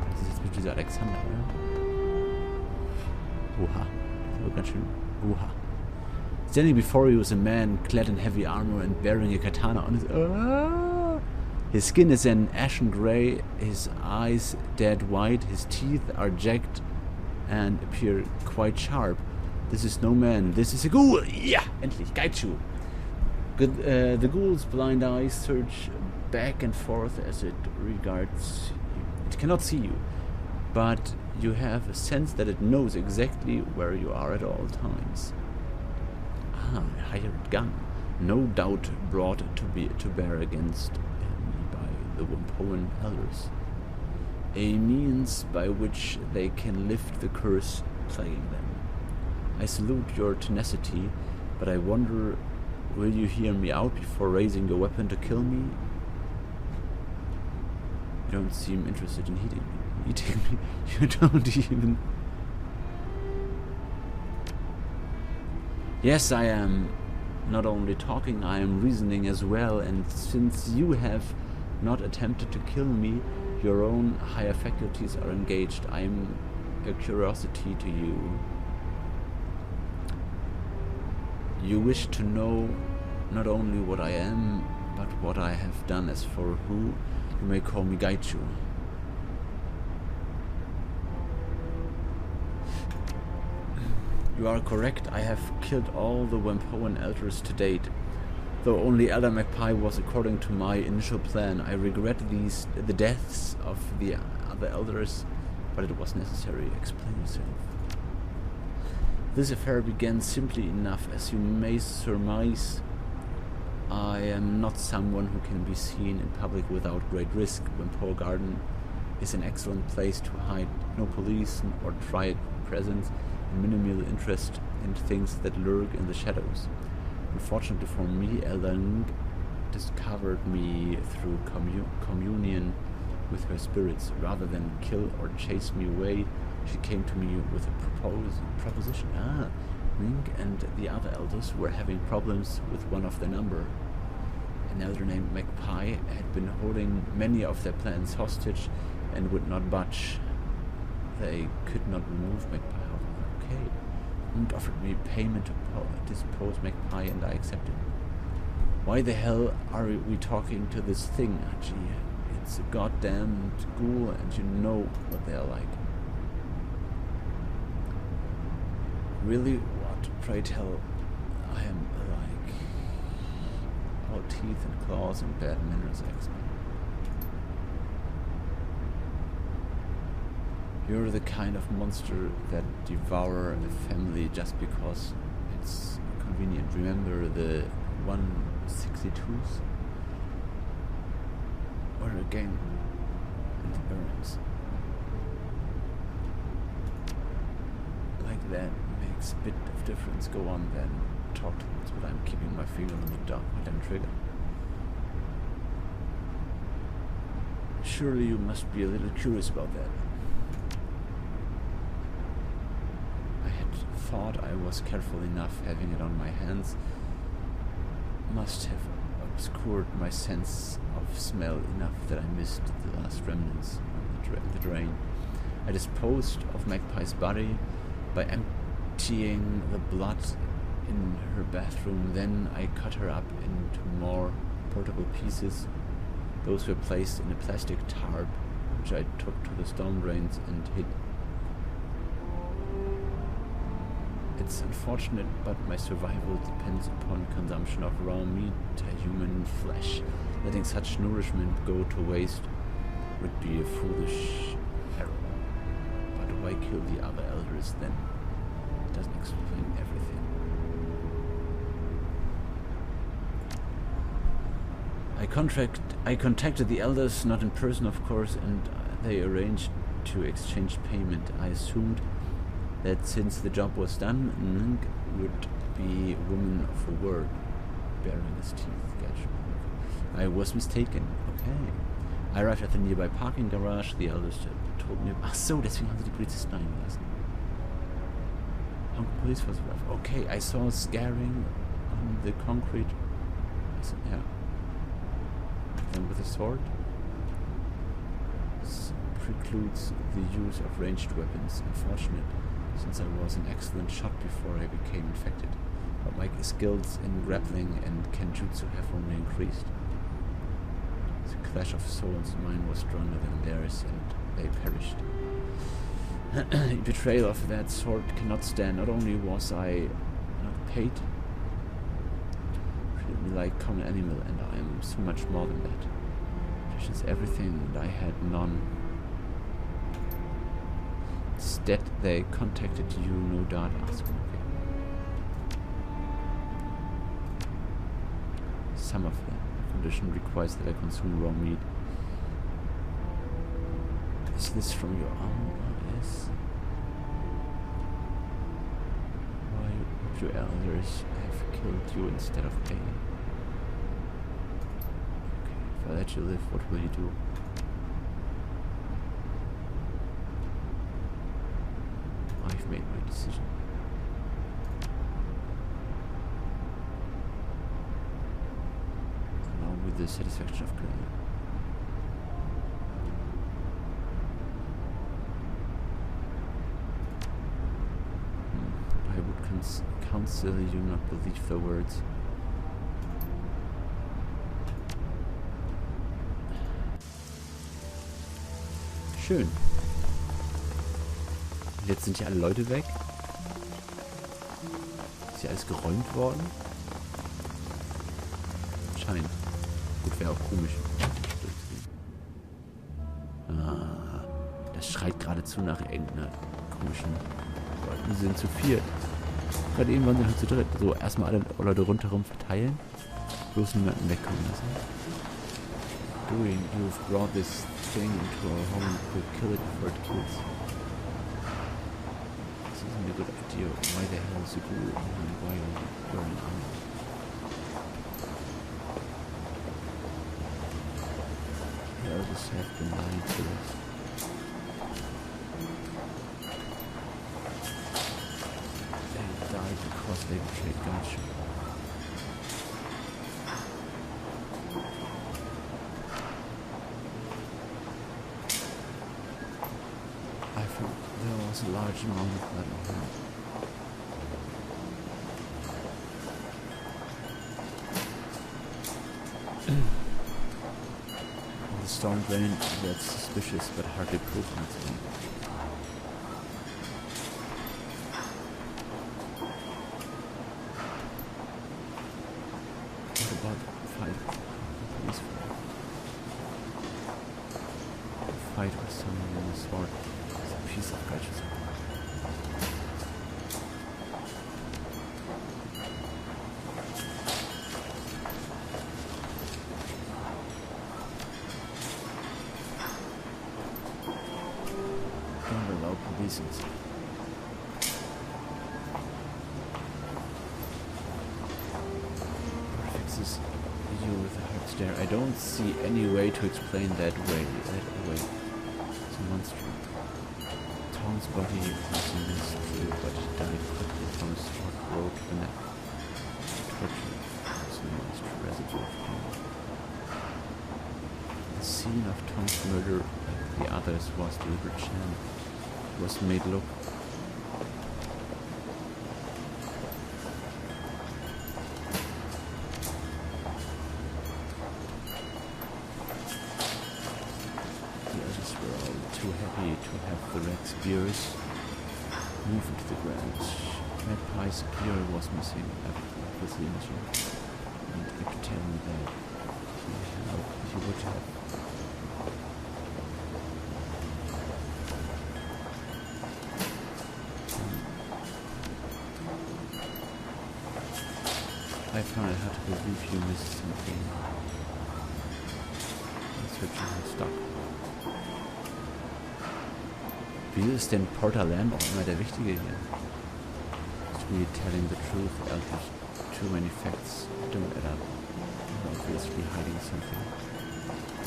Speaker 1: Das ist jetzt mit dieser Alexander, oder? Oha. Das ist aber ganz schön. Oha. Standing before you is a man clad in heavy armor and bearing a katana on his... His skin is an ashen gray, his eyes dead white, his teeth are jagged and appear quite sharp. This is no man, this is a ghoul! Ja, endlich, Gaichu! The ghoul's blind eyes search back and forth as it regards you. It cannot see you, but you have a sense that it knows exactly where you are at all times. Ah, a hired gun. No doubt brought to bear against me by the Wampoan elders. A means by which they can lift the curse plaguing them. I salute your tenacity, but I wonder, will you hear me out before raising your weapon to kill me? You don't seem interested in eating me. You don't even... Yes, I am not only talking, I am reasoning as well, and since you have not attempted to kill me, your own higher faculties are engaged. I am a curiosity to you. You wish to know not only what I am, but what I have done. As for who, you may call me Gaichu. You are correct, I have killed all the Wampoan elders to date. Though only Elder Magpie was according to my initial plan, I regret the deaths of the other elders, but it was necessary. Explain yourself. This affair began simply enough. As you may surmise, I am not someone who can be seen in public without great risk. Wampoa Garden is an excellent place to hide. No police or triad presence, and minimal interest in things that lurk in the shadows. Unfortunately for me, Elang discovered me through communion with her spirits. Rather than kill or chase me away, she came to me with a proposition. Mink and the other elders were having problems with one of their number. An elder named Magpie had been holding many of their plans hostage and would not budge. They could not remove Magpie. Okay. and offered me payment to dispose Magpie, and I accepted. Why the hell are we talking to this thing, Archie? It's a goddamn ghoul, and you know what they're like. Really? What? Pray tell, I am like all teeth and claws and bad manners, I expect. You're the kind of monster that devour a family just because it's convenient. Remember the 162s? Or again, in the burns. Like that makes a bit of difference. Go on then, talk to them, but I'm keeping my finger on the damn trigger. Surely you must be a little curious about that. Thought I was careful enough having it on my hands. Must have obscured my sense of smell enough that I missed the last remnants on the drain. I disposed of Magpie's body by emptying the blood in her bathroom. Then I cut her up into more portable pieces. Those were placed in a plastic tarp, which I took to the storm drains and hid. It's unfortunate, but my survival depends upon consumption of raw meat, human flesh. Letting such nourishment go to waste would be a foolish error. But why kill the other elders then? It doesn't explain everything. I contacted the elders, not in person of course, and they arranged to exchange payment. I assumed that since the job was done, Nung would be a woman of her word, baring his teeth. I was mistaken. Okay. I arrived at the nearby parking garage. The elders told me. Ach so, deswegen haben sie die Polizisten eingelassen. Hong Kong police was rough. Okay, I saw scarring on the concrete. Yeah. Then with a sword. This precludes the use of ranged weapons. Unfortunate, since I was an excellent shot before I became infected. But my skills in grappling and kenjutsu have only increased. The clash of souls, mine was stronger than theirs, and they perished. The betrayal of that sort cannot stand. Not only was I not paid, treated me like common animal, and I am so much more than that. Is everything, and I had none. Instead, they contacted you, no doubt, asking. Okay. Some of them. The condition requires that I consume raw meat. Is this from your own? Yes. Why would your elders have killed you instead of paying? If I let you live, what will you do? I've made my decision. Along with the satisfaction of killing you. I would counsel you not believe the words. Schön. Jetzt sind hier alle Leute weg. Ist hier alles geräumt worden? Scheint. Gut, wäre auch komisch. Ah, das schreit geradezu nach irgendeiner komischen Leute. Sie sind zu viert. Gerade eben waren sie noch zu dritt. So, erstmal alle Leute rundherum verteilen. Bloß niemanden wegkommen lassen. Doing, you've brought this thing into our home, we'll kill it before it kills. This isn't a good idea. Why the hell is it ghoul and why are you going on? The elders have been lying to us. They died because they betrayed Godship. There was a large amount of blood on her. storm drain, that's suspicious but hardly proven to me. What about fight? Police fight with someone with a sword. It's a piece of righteousness. Don't allow police inside. Fixes you with a hard stare. I don't see any way to explain that way. It's a monster. Tom's body was in this tree, but he died quickly from a short road to the neck. Torture was the most residue of pain. The scene of Tom's murder, like the others, was deliberate sham. It was made look. Too happy to have the red spears move into the ground. Red Pie's spear was missing with the engine, and you could tell me that he would have. I found it hard to believe you missed something. Searching for stock. Wieso ist denn Porter Lamb auch immer der Wichtige hier? Really telling the truth, else too many facts don't add up. You're obviously hiding something.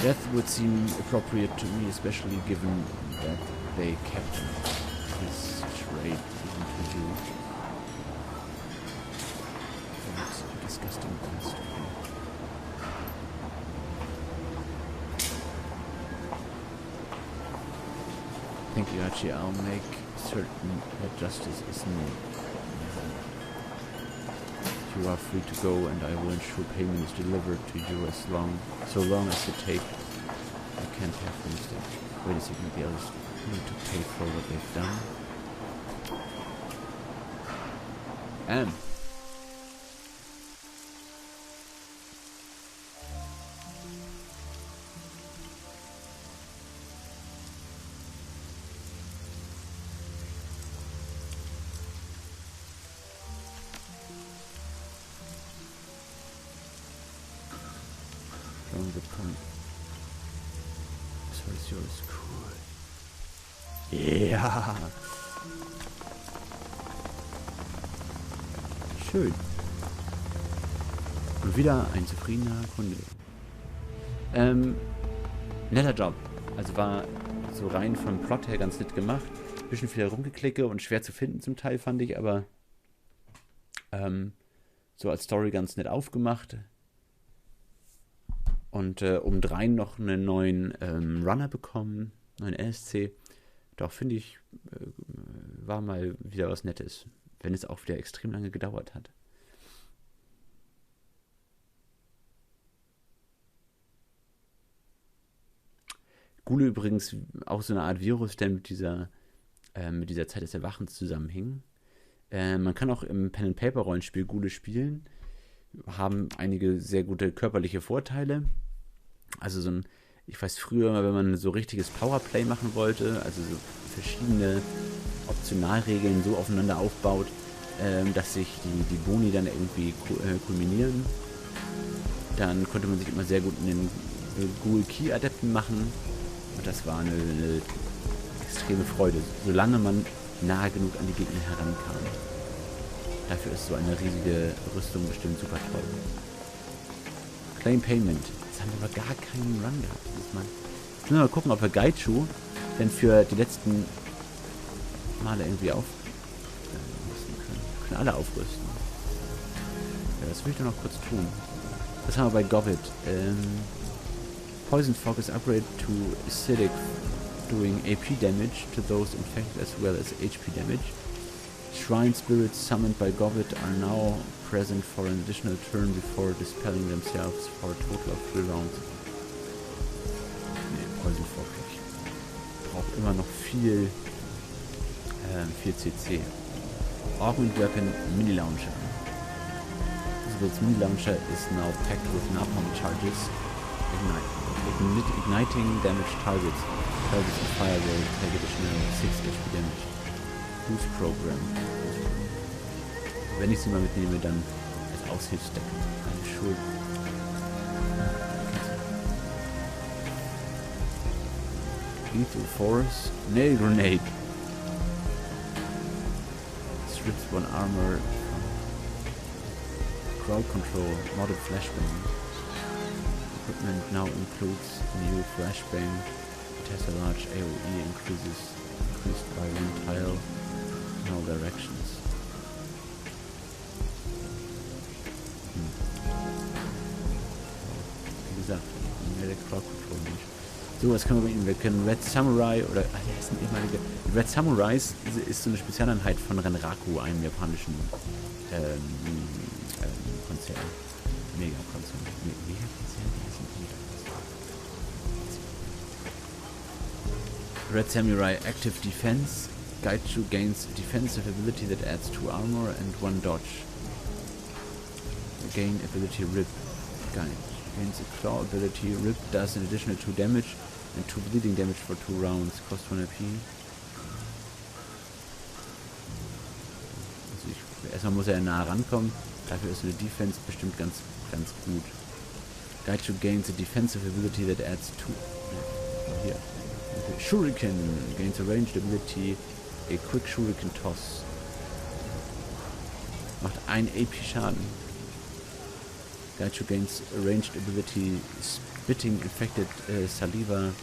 Speaker 1: Death would seem appropriate to me, especially given that they kept this charade even to you. It's a disgusting bastard. Thank you, Archie. I'll make certain that justice is near. You are free to go, and I will ensure payment is delivered to you so long as you take. I can't have the mistake. Wait a second, the others need to pay for what they've done. From the point. So is yours cool. Ja. Schön. Und wieder ein zufriedener Kunde. Netter Job. Also war so rein vom Plot her ganz nett gemacht. Bisschen viel Rumgeklicke und schwer zu finden zum Teil, fand ich, aber so als Story ganz nett aufgemacht. Und obendrein noch einen neuen Runner bekommen, neuen NSC. Doch, finde ich, war mal wieder was Nettes. Wenn es auch wieder extrem lange gedauert hat. Gule übrigens auch so eine Art Virus, der mit dieser Zeit des Erwachens zusammenhing. Man kann auch im Pen-and-Paper-Rollenspiel Gule spielen. Haben einige sehr gute körperliche Vorteile. Also so ein, ich weiß früher, wenn man so richtiges Powerplay machen wollte, also so verschiedene Optionalregeln so aufeinander aufbaut, dass sich die Boni dann irgendwie kulminieren, dann konnte man sich immer sehr gut in den Ghoul-Key-Adepten machen. Und das war eine extreme Freude, solange man nahe genug an die Gegner herankam. Dafür ist so eine riesige Rüstung bestimmt super toll. Claim Payment. Jetzt haben wir aber gar keinen Run gehabt dieses Mal. Jetzt müssen wir mal gucken, ob wir Gaichu denn für die letzten Male irgendwie aufrüsten können. Wir können alle aufrüsten. Ja, das will ich doch noch kurz tun. Das haben wir bei Gobbet. Poison Fog is upgraded to acidic, doing AP damage to those infected as well as HP damage. Shrine spirits summoned by Gobbet are now present for an additional turn before dispelling themselves for a total of 3 rounds. voll unfreundlich. Braucht immer noch viel CC. Augment Weapon Mini Launcher. This mini launcher is now packed with napalm charges. Igniting damaged targets. Targets on fire will take additional 6 HP damage. Boost Program. Wenn ich sie mal mitnehme, dann als Aushilfsdeck. I'm sure. Lethal Force. Nail Grenade. Strips one armor. Crowd control. Modded flashbang. Equipment now includes new flashbang. It has a large AoE increased by 1 tile in all directions. Wie gesagt, mehr der Crowd Control nicht. So, was können wir mit ihm? Wir können Red Samurai oder der ist ein ehemaliger. Red Samurais ist so eine Spezialeinheit von Renraku, einem japanischen Konzern. Mega-Konzern. Mega-Konzern? Red Samurai Active Defense. Gaiju gains defensive ability that adds 2 armor and 1 dodge. Gain ability Rip. Gains a claw ability. Rip does an additional 2 damage and 2 bleeding damage for 2 rounds. Cost 1 AP. Also erstmal muss er nah rankommen. Dafür ist eine Defense bestimmt ganz gut. Gaiju gains a defensive ability that adds 2. Hier. Okay. Shuriken gains a ranged ability. A quick Shuriken toss. Macht 1 AP Schaden. Gaiju gains a ranged ability spitting infected saliva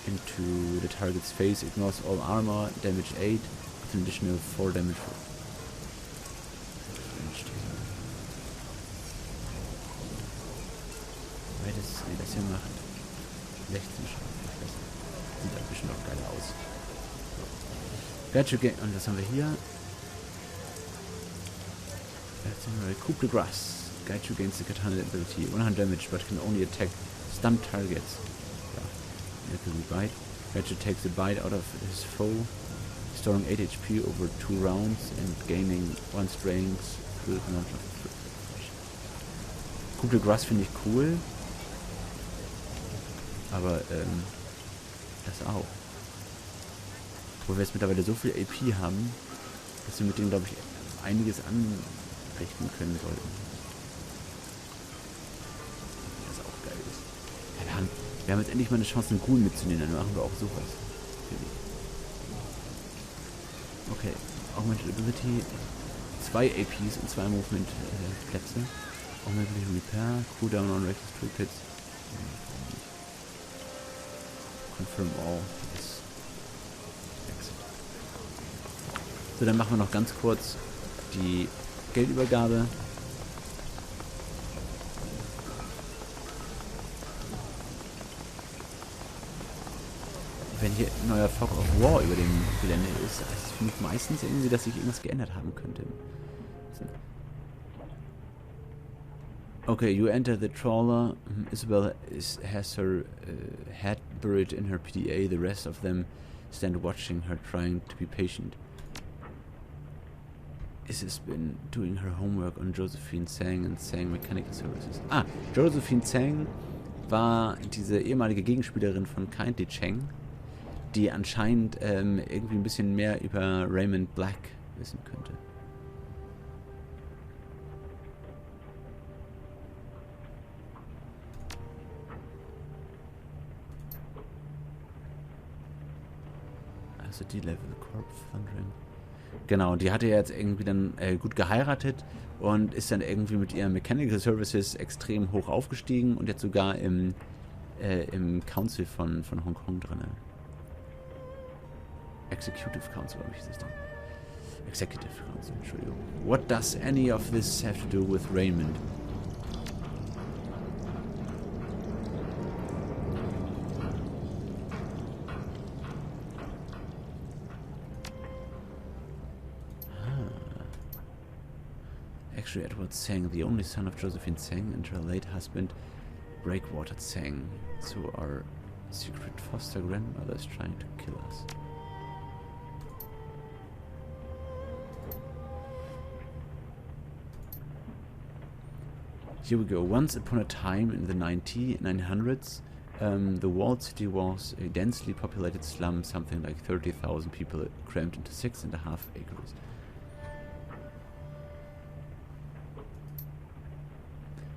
Speaker 1: into the target's face. Ignores all armor. Damage 8. With an additional 4 damage. Das hier macht 16 Schaden. Sieht ein bisschen noch geiler aus. So. Und was haben wir hier? Coup de Grace. Gaiju gains the katana ability. 100 damage, but can only attack stunned targets. Yeah. Bite. Gaiju takes a bite out of his foe, storing 8 HP over 2 rounds and gaining 1 strength. Coup de Grace finde ich cool. Aber, das auch. Wo wir jetzt mittlerweile so viel AP haben, dass wir mit denen, glaube ich, einiges anrichten können sollten. Was auch geil ist. Ja, wir haben jetzt endlich mal eine Chance, einen Ghoul mitzunehmen, dann machen wir auch sowas. Okay, Augmented Ability, 2 APs und 2 Movement Plätze. Augmented Repair, Cooldown on Reckless Toolkits. Confirm all. Exit. So, dann machen wir noch ganz kurz die Geldübergabe. Wenn hier ein neuer Fog of War über dem Gelände ist, das finde ich meistens irgendwie, dass sich irgendwas geändert haben könnte. So. Okay, you enter the trawler. Isabel has her head buried in her PDA. The rest of them stand watching her, trying to be patient. Is has been doing her homework on Josephine Tsang and Tsang Mechanical Services. Ah, Josephine Tsang war diese ehemalige Gegenspielerin von Kindly Cheng, die anscheinend irgendwie ein bisschen mehr über Raymond Black wissen könnte. Also die Level Corpse Thundering. Genau, die hatte ja jetzt irgendwie dann gut geheiratet und ist dann irgendwie mit ihren Mechanical Services extrem hoch aufgestiegen und jetzt sogar im Council von Hongkong drin. Executive Council, glaube ich, ist das dann. Executive Council, Entschuldigung. What does any of this have to do with Raymond? Actually, Edward Tsang, the only son of Josephine Tsang and her late husband, Breakwater Tsang. Secret foster grandmother is trying to kill us. Here we go. Once upon a time in the 900s, the walled city was a densely populated slum, something like 30,000 people crammed into 6.5 acres.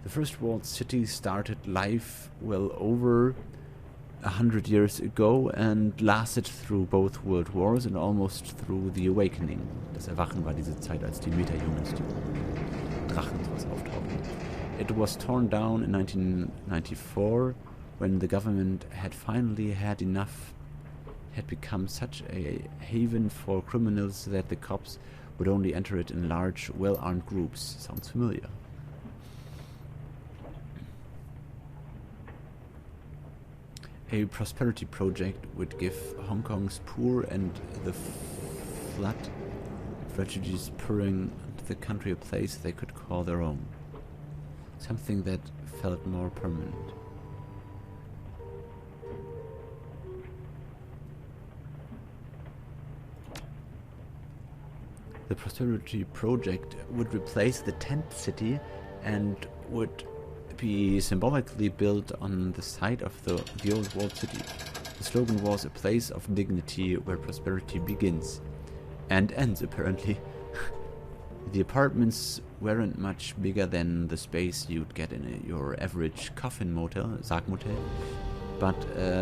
Speaker 1: The first walled city started life well over 100 years ago and lasted through both World Wars and almost through the Awakening. Das Erwachen war diese Zeit, als die Meta-Humans, die Drachen sowas auftauchten. It was torn down in 1994 when the government had finally had enough, had become such a haven for criminals that the cops would only enter it in large, well-armed groups. Sounds familiar. A prosperity project would give Hong Kong's poor and the flood refugees pouring into the country a place they could call their own. Something that felt more permanent. The prosperity project would replace the tent city and would be symbolically built on the site of the old walled city. The slogan was a place of dignity where prosperity begins and ends, apparently. The apartments weren't much bigger than the space you'd get in your average coffin motel, Sargmotel, but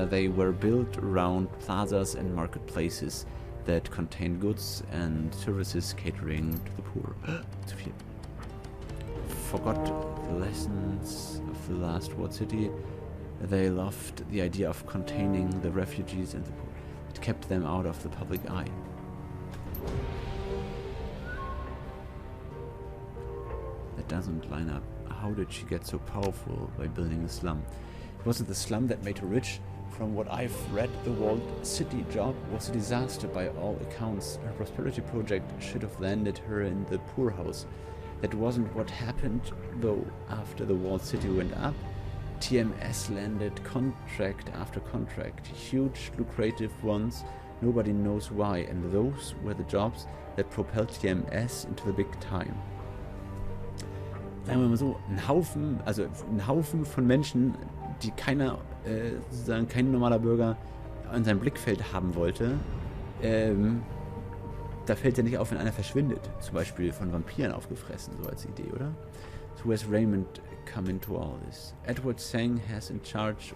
Speaker 1: they were built around plazas and marketplaces that contained goods and services catering to the poor. Zu viel. Forgot the lessons of the last walled city. They loved the idea of containing the refugees and the poor. It kept them out of the public eye. That doesn't line up. How did she get so powerful by building a slum? It wasn't the slum that made her rich. From what I've read, the walled city job was a disaster by all accounts. Her prosperity project should have landed her in the poorhouse. That wasn't what happened, though. After the walled city went up, TMS landed contract after contract, huge, lucrative ones. Nobody knows why, and those were the jobs that propelled TMS into the big time. Sagen wir mal so, ein Haufen von Menschen, die keiner, sozusagen kein normaler Bürger in seinem Blickfeld haben wollte. Da fällt ja nicht auf, wenn einer verschwindet. Zum Beispiel von Vampiren aufgefressen, so als Idee, oder? So where's Raymond come into all this? Edward Tseng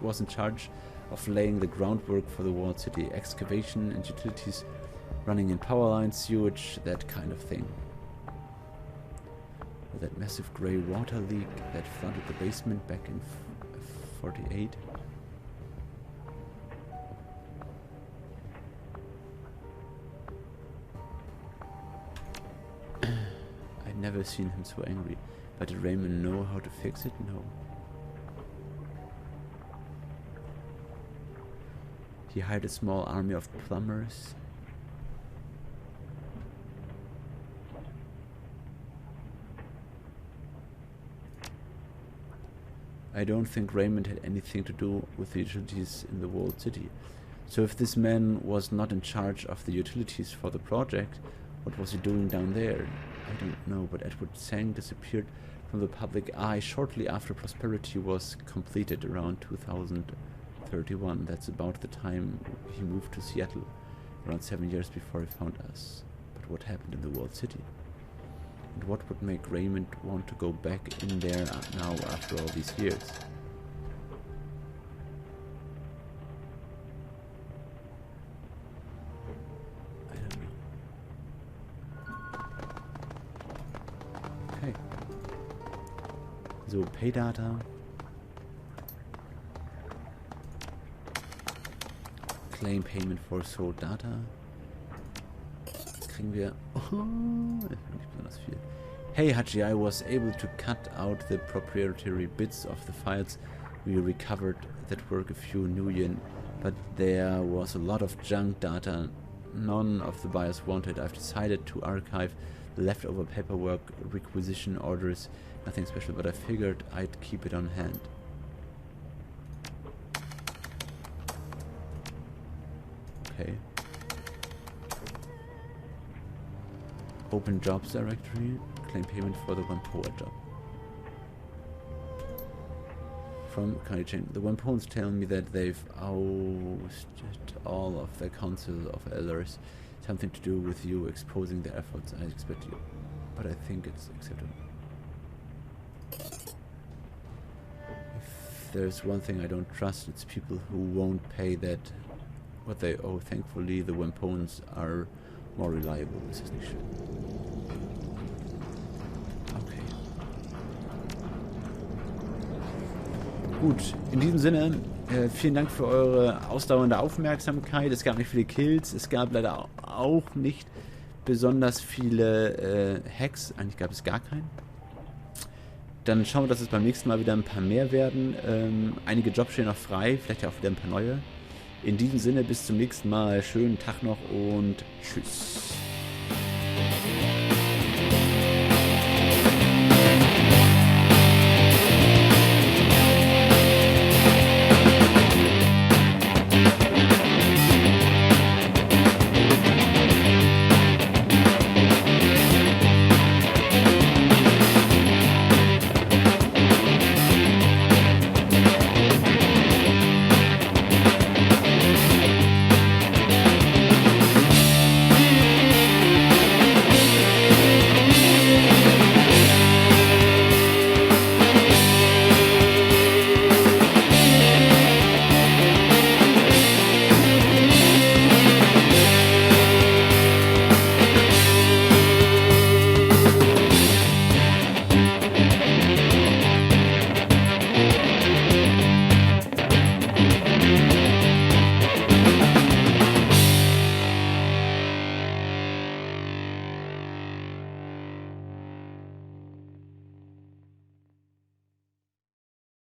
Speaker 1: was in charge of laying the groundwork for the walled city, excavation and utilities, running in power lines, sewage, that kind of thing. That massive grey water leak that flooded the basement back in 48. I'd never seen him so angry. But did Raymond know how to fix it? No. He hired a small army of plumbers. I don't think Raymond had anything to do with the utilities in the walled city. So if this man was not in charge of the utilities for the project, what was he doing down there? I don't know, but Edward Tseng disappeared from the public eye shortly after Prosperity was completed, around 2031. That's about the time he moved to Seattle, around 7 years before he found us. But what happened in the walled city? And what would make Raymond want to go back in there now after all these years? I don't know. Okay. So, Pay Data. Claim payment for sold data. Kriegen wir... Oh, nicht besonders viel. Hey Hachi, I was able to cut out the proprietary bits of the files we recovered that were a few new yen, but there was a lot of junk data none of the buyers wanted. I've decided to archive the leftover paperwork, requisition orders, nothing special, but I figured I'd keep it on hand. Okay. Open Jobs Directory. Claim payment for the Wampoa job. From County Chain. The Wampoans tell me that they've ousted all of their council of elders. Something to do with you exposing their efforts. I expect you. But I think it's acceptable. If there's one thing I don't trust, it's people who won't pay that what they owe. Thankfully, the Wampoans are more reliable. This is nicht schön. Okay. Gut, in diesem Sinne, vielen Dank für eure ausdauernde Aufmerksamkeit. Es gab nicht viele Kills, es gab leider auch nicht besonders viele Hacks. Eigentlich gab es gar keinen. Dann schauen wir, dass es beim nächsten Mal wieder ein paar mehr werden. Einige Jobs stehen noch frei, vielleicht ja auch wieder ein paar neue. In diesem Sinne, bis zum nächsten Mal. Schönen Tag noch und tschüss.